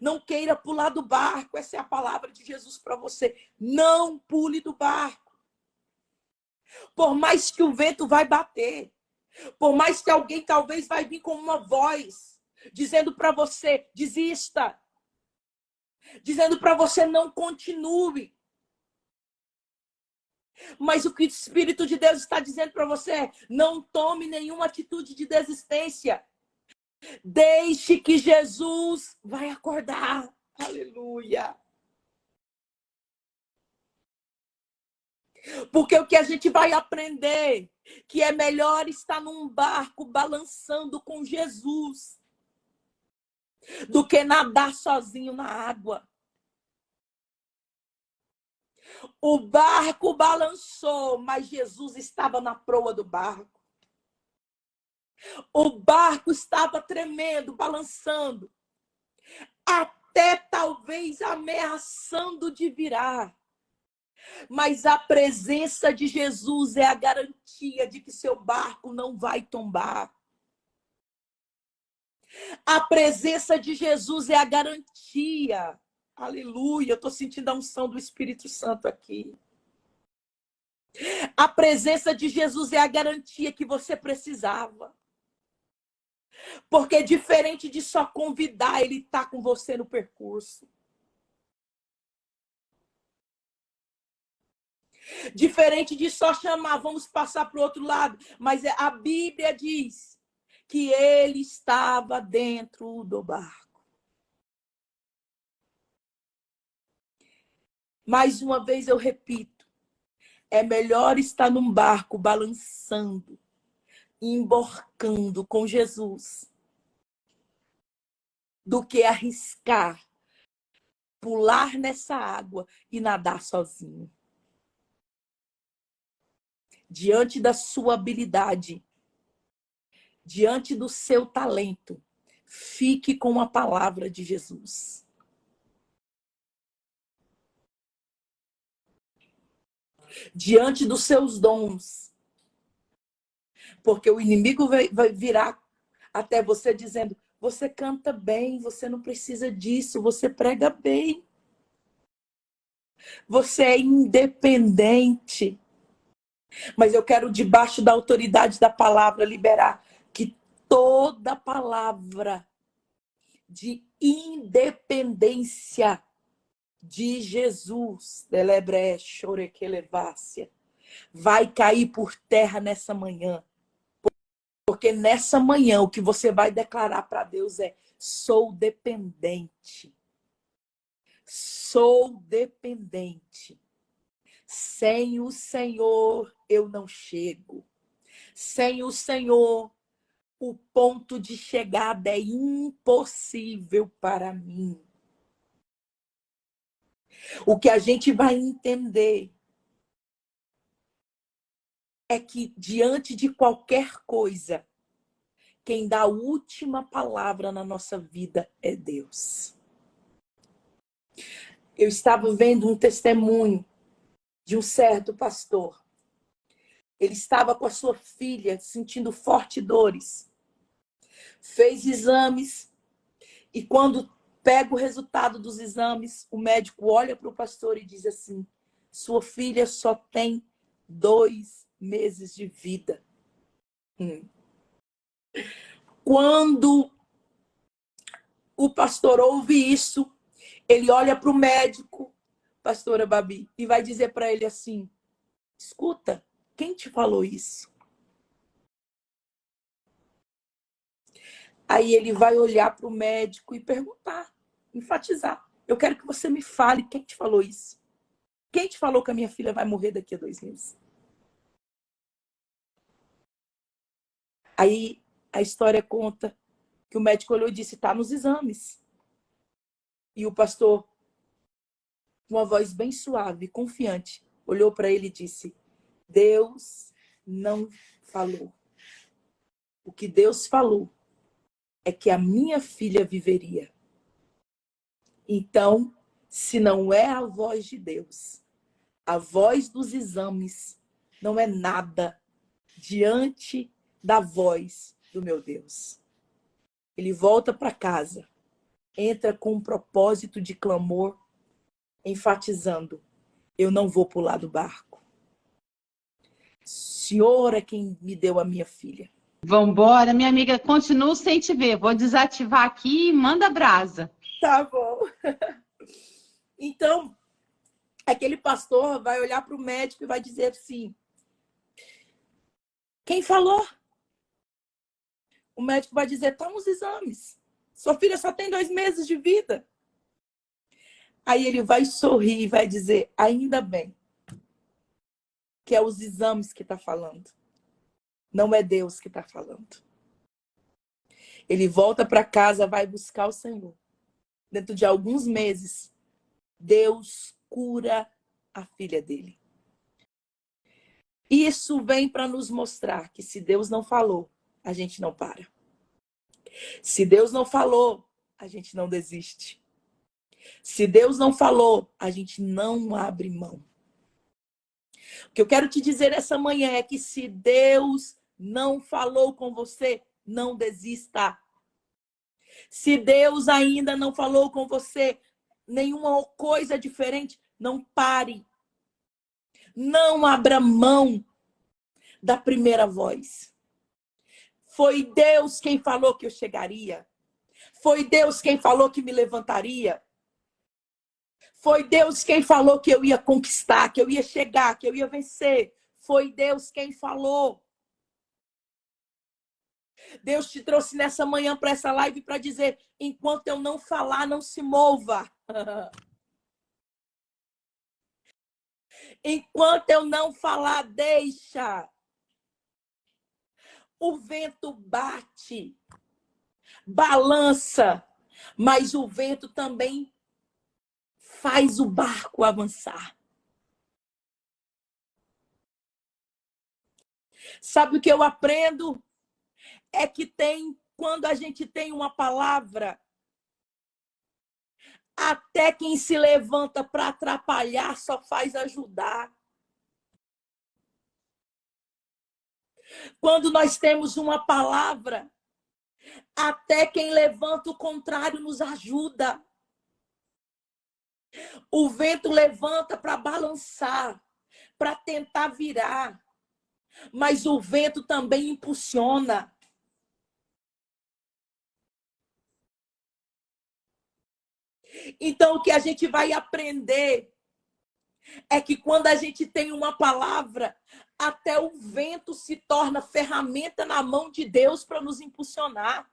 Não queira pular do barco. Essa é a palavra de Jesus para você. Não pule do barco. Por mais que o vento vai bater. Por mais que alguém talvez vai vir com uma voz dizendo para você: desista. Dizendo para você: não continue. Mas o que o Espírito de Deus está dizendo para você é: não tome nenhuma atitude de desistência. Deixe que Jesus vai acordar. Aleluia. Porque o que a gente vai aprender, que é melhor estar num barco balançando com Jesus do que nadar sozinho na água. O barco balançou, mas Jesus estava na proa do barco. O barco estava tremendo, balançando. até talvez ameaçando de virar. Mas a presença de Jesus é a garantia de que seu barco não vai tombar. A presença de Jesus é a garantia. Aleluia, eu estou sentindo a unção do Espírito Santo aqui. A presença de Jesus é a garantia que você precisava. Porque diferente de só convidar, ele está com você no percurso. Diferente de só chamar, vamos passar para o outro lado. Mas a Bíblia diz que ele estava dentro do barco. Mais uma vez eu repito, é melhor estar num barco balançando, emborcando com Jesus, do que arriscar, pular nessa água e nadar sozinho. Diante da sua habilidade, diante do seu talento, fique com a palavra de Jesus. Diante dos seus dons, porque o inimigo vai virar até você dizendo, você canta bem, você não precisa disso, você prega bem. Você é independente. Mas eu quero, debaixo da autoridade da palavra, liberar que toda palavra de independência de Jesus, vai cair por terra nessa manhã. Porque nessa manhã o que você vai declarar para Deus é: sou dependente. Sou dependente. Sem o Senhor eu não chego. Sem o Senhor, o ponto de chegada é impossível para mim. O que a gente vai entender é que, diante de qualquer coisa, quem dá a última palavra na nossa vida é Deus. Eu estava vendo um testemunho de um certo pastor. Ele estava com a sua filha sentindo fortes dores. Fez exames e quando pega o resultado dos exames, o médico olha para o pastor e diz assim: sua filha só tem 2 meses de vida. Quando o pastor ouve isso, ele olha para o médico, pastora Babi, e vai dizer para ele assim: escuta, quem te falou isso? Aí ele vai olhar para o médico e perguntar, enfatizar: eu quero que você me fale quem te falou isso. Quem te falou que a minha filha vai morrer daqui a 2 meses? Aí a história conta que o médico olhou e disse: está nos exames. E o pastor, com uma voz bem suave, confiante, olhou para ele e disse: Deus não falou. O que Deus falou é que a minha filha viveria. Então, se não é a voz de Deus, a voz dos exames não é nada diante da voz do meu Deus. Ele volta para casa, entra com um propósito de clamor, enfatizando: eu não vou pular do barco. Senhor é quem me deu a minha filha. Vambora, minha amiga, continuo sem te ver. Vou desativar aqui e manda brasa. Tá bom. Então, aquele pastor vai olhar para o médico e vai dizer assim: quem falou? O médico vai dizer: tá nos exames. Sua filha só tem 2 meses de vida. Aí ele vai sorrir e vai dizer: ainda bem que é os exames que está falando. Não é Deus que está falando. Ele volta para casa, vai buscar o Senhor. Dentro de alguns meses, Deus cura a filha dele. Isso vem para nos mostrar que se Deus não falou, a gente não para. Se Deus não falou, a gente não desiste. Se Deus não falou, a gente não abre mão. O que eu quero te dizer essa manhã é que se Deus não falou com você, não desista. Se Deus ainda não falou com você nenhuma coisa diferente, não pare. Não abra mão da primeira voz. Foi Deus quem falou que eu chegaria. Foi Deus quem falou que me levantaria. Foi Deus quem falou que eu ia conquistar, que eu ia chegar, que eu ia vencer. Foi Deus quem falou. Deus te trouxe nessa manhã para essa live para dizer: enquanto eu não falar, não se mova. Enquanto eu não falar, deixa. O vento bate, balança, mas o vento também faz o barco avançar. Sabe o que eu aprendo? É que quando a gente tem uma palavra, até quem se levanta para atrapalhar só faz ajudar. Quando nós temos uma palavra, até quem levanta o contrário nos ajuda. O vento levanta para balançar, para tentar virar, mas o vento também impulsiona. Então, o que a gente vai aprender é que quando a gente tem uma palavra, até o vento se torna ferramenta na mão de Deus para nos impulsionar.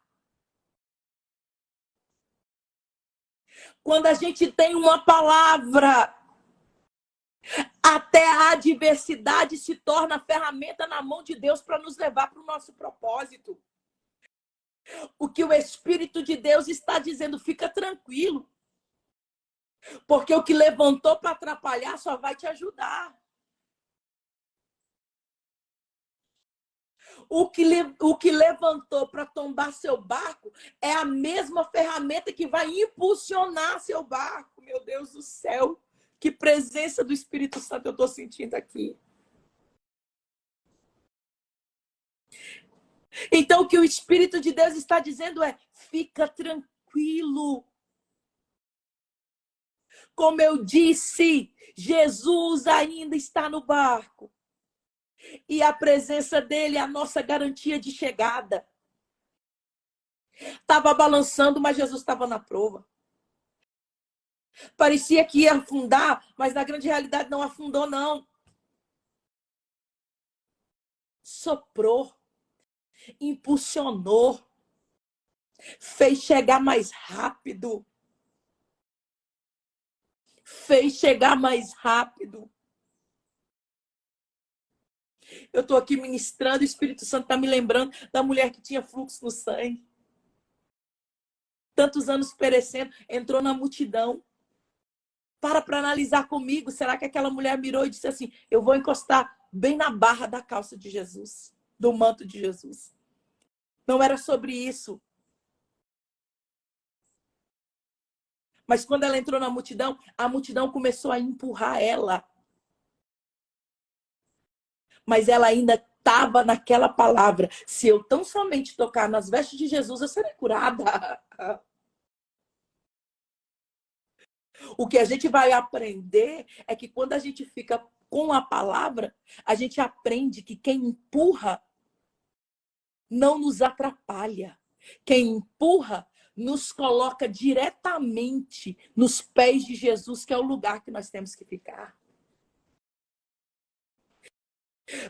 Quando a gente tem uma palavra, até a adversidade se torna ferramenta na mão de Deus para nos levar para o nosso propósito. O que o Espírito de Deus está dizendo, fica tranquilo. Porque o que levantou para atrapalhar só vai te ajudar. O que levantou para tombar seu barco é a mesma ferramenta que vai impulsionar seu barco. Meu Deus do céu, que presença do Espírito Santo eu estou sentindo aqui. Então, o que o Espírito de Deus está dizendo é: fica tranquilo. Como eu disse, Jesus ainda está no barco. E a presença dele é a nossa garantia de chegada. Estava balançando, mas Jesus estava na proa. Parecia que ia afundar, mas na grande realidade não afundou, não. Soprou, impulsionou, fez chegar mais rápido. Fez chegar mais rápido. Eu estou aqui ministrando, o Espírito Santo está me lembrando da mulher que tinha fluxo no sangue. Tantos anos perecendo, entrou na multidão. Para analisar comigo, será que aquela mulher mirou e disse assim: eu vou encostar bem na barra da calça de Jesus, do manto de Jesus. Não era sobre isso. Mas quando ela entrou na multidão, a multidão começou a empurrar ela. Mas ela ainda estava naquela palavra: se eu tão somente tocar nas vestes de Jesus, eu serei curada. O que a gente vai aprender é que quando a gente fica com a palavra, a gente aprende que quem empurra não nos atrapalha. Quem empurra nos coloca diretamente nos pés de Jesus, que é o lugar que nós temos que ficar.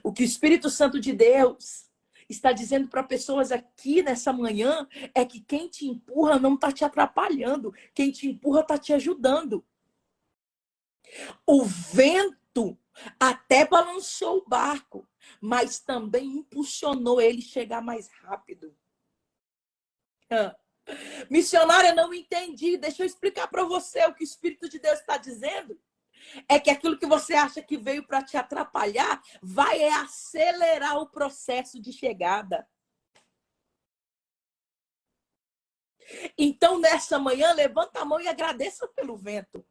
O que o Espírito Santo de Deus está dizendo para pessoas aqui nessa manhã é que quem te empurra não está te atrapalhando. Quem te empurra está te ajudando. O vento até balançou o barco, mas também impulsionou ele chegar mais rápido. Missionária, não entendi. Deixa eu explicar para você o que o Espírito de Deus está dizendo. É que aquilo que você acha que veio para te atrapalhar vai acelerar o processo de chegada. Então, nessa manhã, levanta a mão e agradeça pelo vento.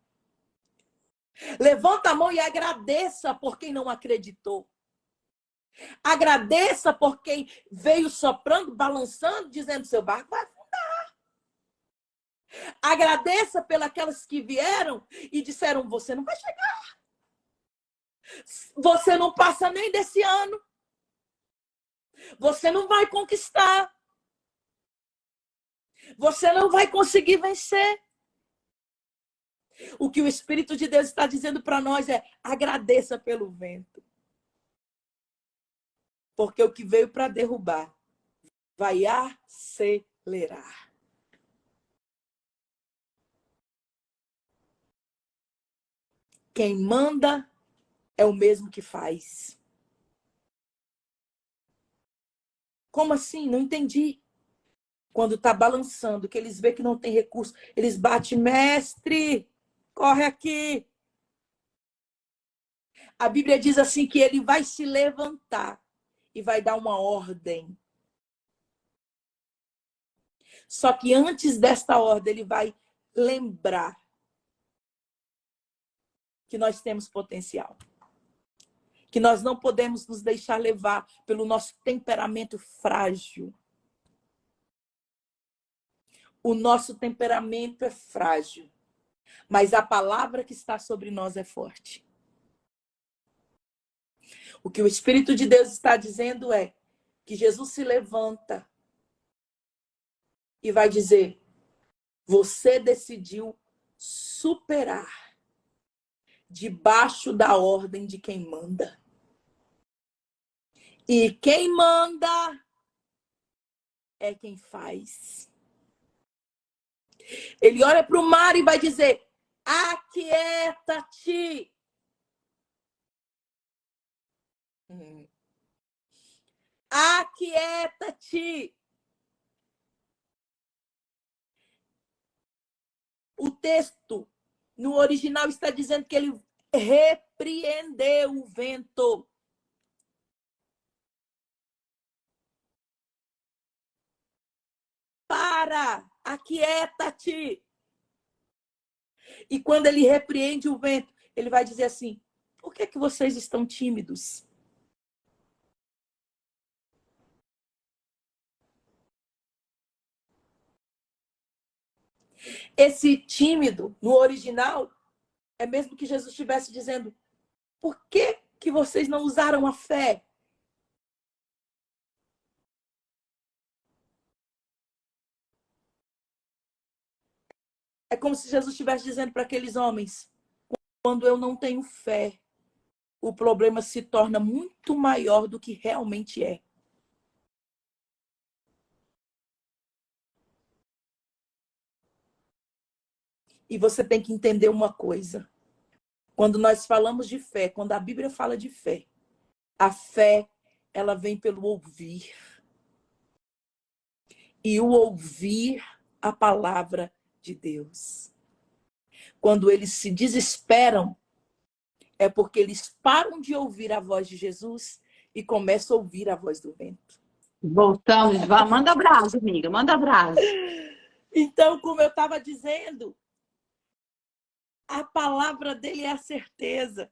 Levanta a mão e agradeça por quem não acreditou. Agradeça por quem veio soprando, balançando, dizendo seu barco vai afundar. Agradeça pelas que vieram e disseram, você não vai chegar. Você não passa nem desse ano. Você não vai conquistar. Você não vai conseguir vencer. O que o Espírito de Deus está dizendo para nós é agradeça pelo vento. Porque o que veio para derrubar vai acelerar. Quem manda é o mesmo que faz. Como assim? Não entendi. Quando está balançando, que eles veem que não tem recurso, eles batem, mestre, corre aqui. A Bíblia diz assim que ele vai se levantar e vai dar uma ordem. Só que antes desta ordem, ele vai lembrar que nós temos potencial. Que nós não podemos nos deixar levar pelo nosso temperamento frágil. O nosso temperamento é frágil, mas a palavra que está sobre nós é forte. O que o Espírito de Deus está dizendo é que Jesus se levanta e vai dizer, você decidiu superar debaixo da ordem de quem manda. E quem manda é quem faz. Ele olha para o mar e vai dizer, aquieta-te. Aquieta-te. O texto, no original, está dizendo que ele repreendeu o vento. Para, aquieta-te. E quando ele repreende o vento, ele vai dizer assim, por que que vocês estão tímidos? Esse tímido, no original, é mesmo que Jesus estivesse dizendo, por que que vocês não usaram a fé? É como se Jesus estivesse dizendo para aqueles homens, quando eu não tenho fé, o problema se torna muito maior do que realmente é. E você tem que entender uma coisa. Quando nós falamos de fé, quando a Bíblia fala de fé, a fé, ela vem pelo ouvir. E o ouvir a palavra de Deus. Quando eles se desesperam, é porque eles param de ouvir a voz de Jesus e começam a ouvir a voz do vento. Voltamos, manda abraço, amiga, manda abraço. Então, como eu estava dizendo, a palavra dele é a certeza.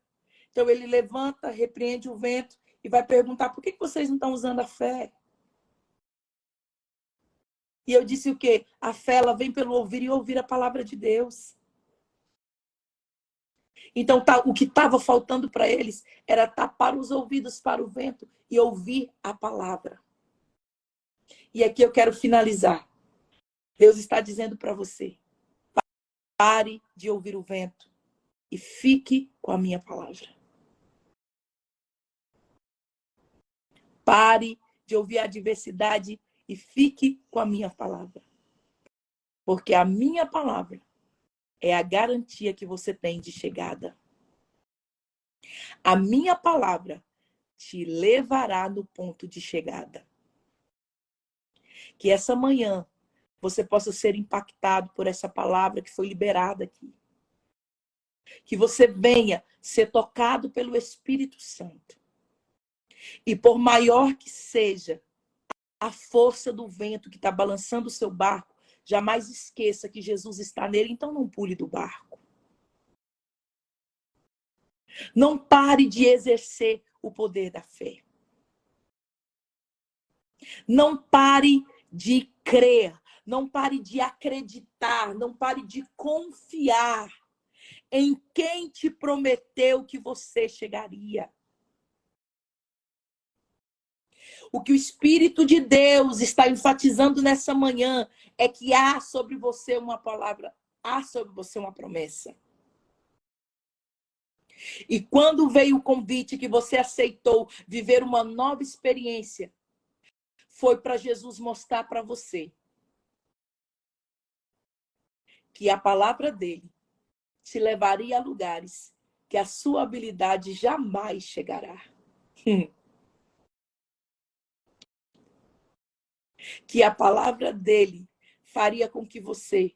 Então, ele levanta, repreende o vento e vai perguntar, por que vocês não estão usando a fé? E eu disse o quê? A fé, ela vem pelo ouvir e ouvir a palavra de Deus. Então, o que estava faltando para eles era tapar os ouvidos para o vento e ouvir a palavra. E aqui eu quero finalizar. Deus está dizendo para você, pare de ouvir o vento e fique com a minha palavra. Pare de ouvir a adversidade e fique com a minha palavra. Porque a minha palavra é a garantia que você tem de chegada. A minha palavra te levará no ponto de chegada. Que essa manhã você possa ser impactado por essa palavra que foi liberada aqui. Que você venha ser tocado pelo Espírito Santo. E por maior que seja a força do vento que está balançando o seu barco, jamais esqueça que Jesus está nele, então não pule do barco. Não pare de exercer o poder da fé. Não pare de crer, não pare de acreditar, não pare de confiar em quem te prometeu que você chegaria. O que o Espírito de Deus está enfatizando nessa manhã é que há sobre você uma palavra, há sobre você uma promessa. E quando veio o convite que você aceitou viver uma nova experiência, foi para Jesus mostrar para você que a palavra dele te levaria a lugares que a sua habilidade jamais chegará. Que a palavra dele faria com que você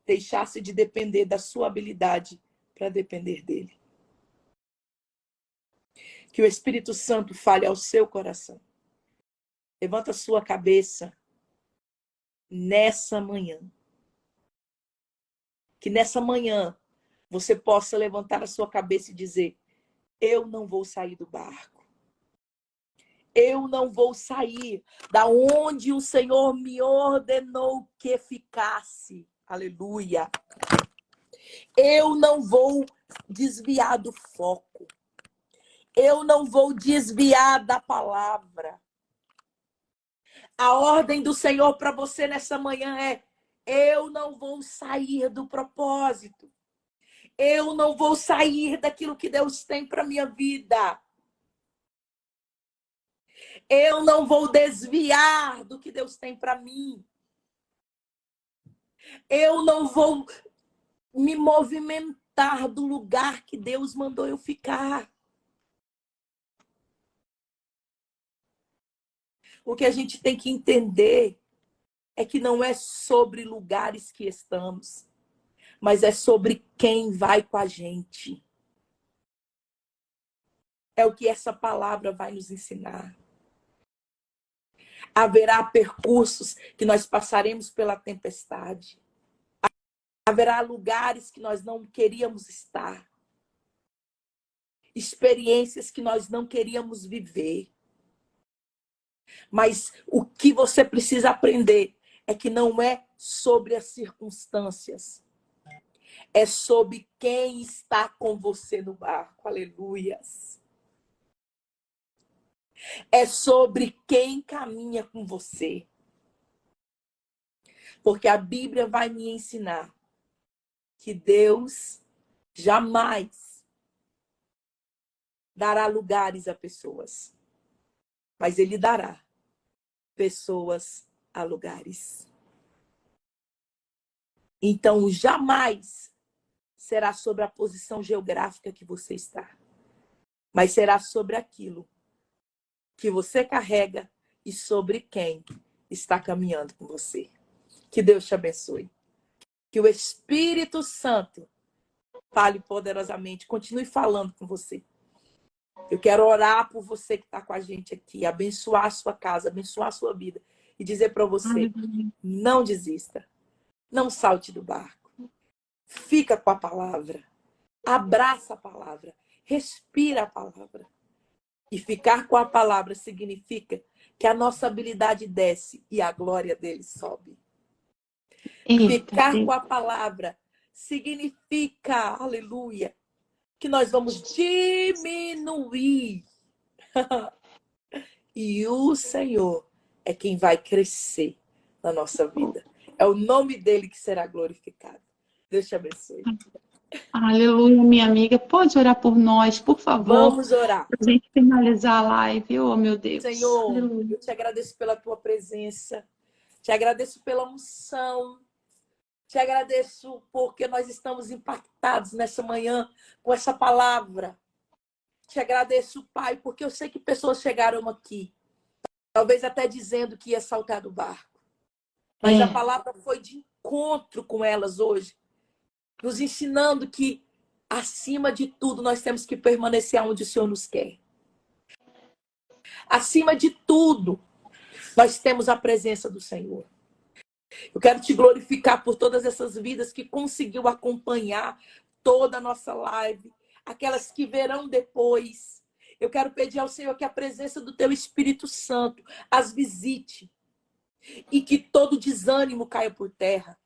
deixasse de depender da sua habilidade para depender dele. Que o Espírito Santo fale ao seu coração. Levanta a sua cabeça nessa manhã. Que nessa manhã você possa levantar a sua cabeça e dizer: eu não vou sair do barco. Eu não vou sair da onde o Senhor me ordenou que ficasse. Aleluia. Eu não vou desviar do foco. Eu não vou desviar da palavra. A ordem do Senhor para você nessa manhã é: eu não vou sair do propósito. Eu não vou sair daquilo que Deus tem para minha vida. Eu não vou desviar do que Deus tem para mim. Eu não vou me movimentar do lugar que Deus mandou eu ficar. O que a gente tem que entender é que não é sobre lugares que estamos, mas é sobre quem vai com a gente. É o que essa palavra vai nos ensinar. Haverá percursos que nós passaremos pela tempestade. Haverá lugares que nós não queríamos estar. Experiências que nós não queríamos viver. Mas o que você precisa aprender é que não é sobre as circunstâncias. É sobre quem está com você no barco. Aleluias. É sobre quem caminha com você. Porque a Bíblia vai me ensinar que Deus jamais dará lugares a pessoas. Mas Ele dará pessoas a lugares. Então, jamais será sobre a posição geográfica que você está, mas será sobre aquilo que você carrega e sobre quem está caminhando com você. Que Deus te abençoe. Que o Espírito Santo fale poderosamente, continue falando com você. Eu quero orar por você que está com a gente aqui, abençoar a sua casa, abençoar a sua vida e dizer para você: não desista, não salte do barco, fica com a palavra, abraça a palavra, respira a palavra. E ficar com a palavra significa que a nossa habilidade desce e a glória dele sobe. Ficar com a palavra significa, aleluia, que nós vamos diminuir. E o Senhor é quem vai crescer na nossa vida. É o nome dele que será glorificado. Deus te abençoe. Aleluia, minha amiga. Pode orar por nós, por favor, Vamos orar. para a gente finalizar a live. Oh, meu Deus. Senhor, Aleluia. eu te agradeço pela tua presença. Te agradeço pela unção. Te agradeço porque nós estamos impactados nessa manhã com essa palavra. Te agradeço, Pai, porque eu sei que pessoas chegaram aqui, talvez até dizendo que ia saltar do barco. Mas a palavra foi de encontro com elas hoje, nos ensinando que, acima de tudo, nós temos que permanecer onde o Senhor nos quer. Acima de tudo, nós temos a presença do Senhor. Eu quero te glorificar por todas essas vidas que conseguiu acompanhar toda a nossa live, aquelas que verão depois. Eu quero pedir ao Senhor que a presença do teu Espírito Santo as visite e que todo desânimo caia por terra.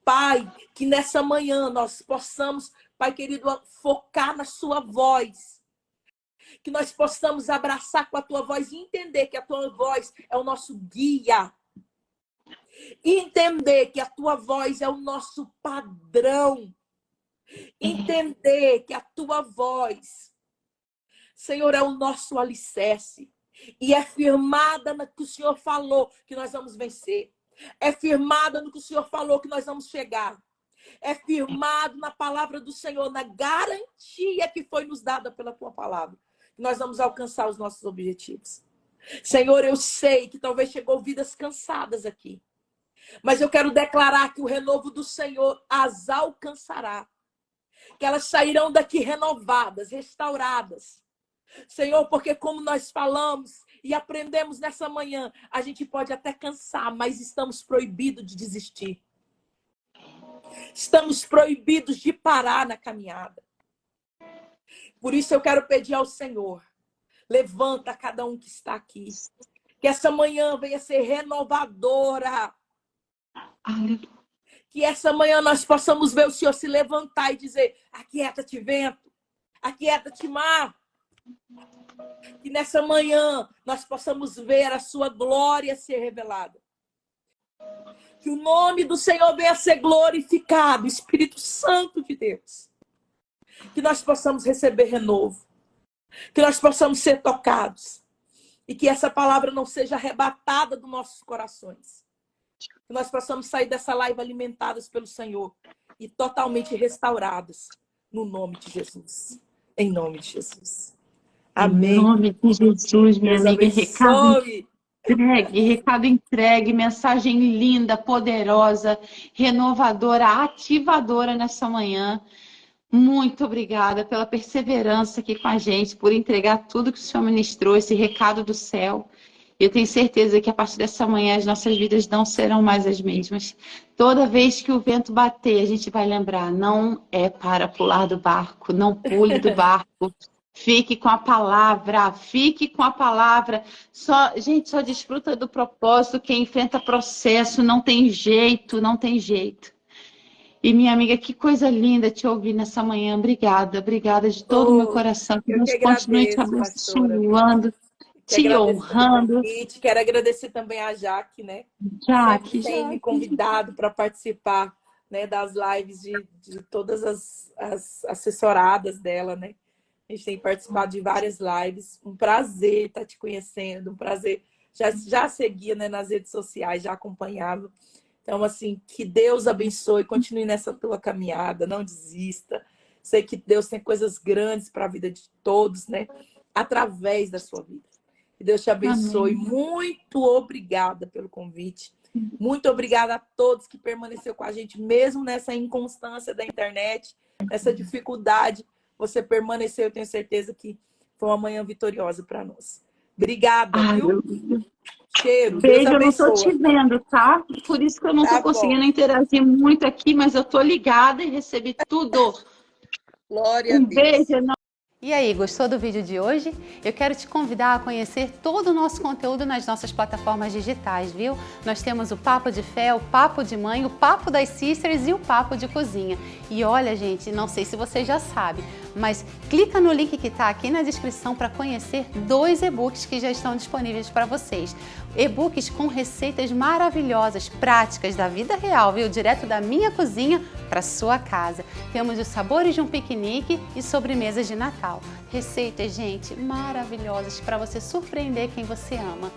Pai, que nessa manhã nós possamos, Pai querido, focar na sua voz. Que nós possamos abraçar com a tua voz e entender que a tua voz é o nosso guia. E entender que a tua voz é o nosso padrão. Entender que a tua voz, Senhor, é o nosso alicerce. E é firmada no que o Senhor falou que nós vamos vencer. É firmada no que o Senhor falou que nós vamos chegar. É firmado na palavra do Senhor, na garantia que foi nos dada pela tua palavra. Que nós vamos alcançar os nossos objetivos. Senhor, eu sei que talvez chegou vidas cansadas aqui. Mas eu quero declarar que o renovo do Senhor as alcançará. Que elas sairão daqui renovadas, restauradas. Senhor, porque como nós falamos e aprendemos nessa manhã, a gente pode até cansar, mas estamos proibidos de desistir. Estamos proibidos de parar na caminhada. Por isso eu quero pedir ao Senhor, levanta cada um que está aqui. Que essa manhã venha ser renovadora. Aleluia. Que essa manhã nós possamos ver o Senhor se levantar e dizer, aquieta-te vento, aquieta-te mar. Que nessa manhã nós possamos ver a sua glória ser revelada. Que o nome do Senhor venha ser glorificado, Espírito Santo de Deus. Que nós possamos receber renovo. Que nós possamos ser tocados. E que essa palavra não seja arrebatada dos nossos corações. Que nós possamos sair dessa live alimentadas pelo Senhor e totalmente restauradas no nome de Jesus. Em nome de Jesus. Amém. Em nome de Jesus, minha Deus amiga. abençoe. Recado entregue, mensagem linda, poderosa, renovadora, ativadora nessa manhã. Muito obrigada pela perseverança aqui com a gente, por entregar tudo que o Senhor ministrou, esse recado do céu. Eu tenho certeza que a partir dessa manhã as nossas vidas não serão mais as mesmas. Toda vez que o vento bater, a gente vai lembrar, não é para pular do barco, não pule do barco. Fique com a palavra, fique com a palavra. Gente, só desfruta do propósito. Quem enfrenta processo não tem jeito, não tem jeito. E minha amiga, que coisa linda te ouvir nessa manhã. Obrigada, obrigada de todo o meu coração. Que Deus continue te abençoando, te honrando. Quero agradecer também a Jaque, né? Jaque, tem me convidado para participar, né, das lives de todas as assessoradas dela, né? A gente tem participado de várias lives. Um prazer estar te conhecendo, um prazer. Já seguia, né, nas redes sociais, já acompanhava. Então, assim, que Deus abençoe, continue nessa tua caminhada, não desista. Sei que Deus tem coisas grandes para a vida de todos, né? Através da sua vida. Que Deus te abençoe. Amém. Muito obrigada pelo convite. Muito obrigada a todos que permaneceram com a gente, mesmo nessa inconstância da internet, nessa dificuldade. Você permaneceu, eu tenho certeza que foi uma manhã vitoriosa para nós. Obrigada, viu? Cheiro. Beijo, Deus eu não estou abençoe. te vendo, tá? Por isso que eu não estou conseguindo interagir muito aqui, mas eu estou ligada e recebi tudo. Glória a Deus. Beijo enorme. E aí, gostou do vídeo de hoje? Eu quero te convidar a conhecer todo o nosso conteúdo nas nossas plataformas digitais, viu? Nós temos o Papo de Fé, o Papo de Mãe, o Papo das Sisters e o Papo de Cozinha. E olha, gente, não sei se você já sabe, mas clica no link que está aqui na descrição para conhecer 2 e-books que já estão disponíveis para vocês. E-books com receitas maravilhosas, práticas da vida real, viu? Direto da minha cozinha para sua casa. Temos os sabores de um piquenique e sobremesas de Natal. Receitas, gente, maravilhosas para você surpreender quem você ama.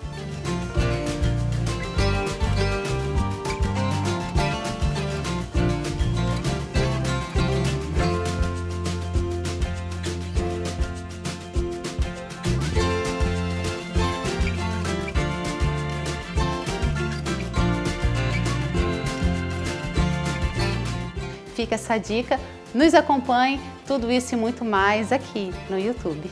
Fica essa dica, nos acompanhe, tudo isso e muito mais aqui no YouTube.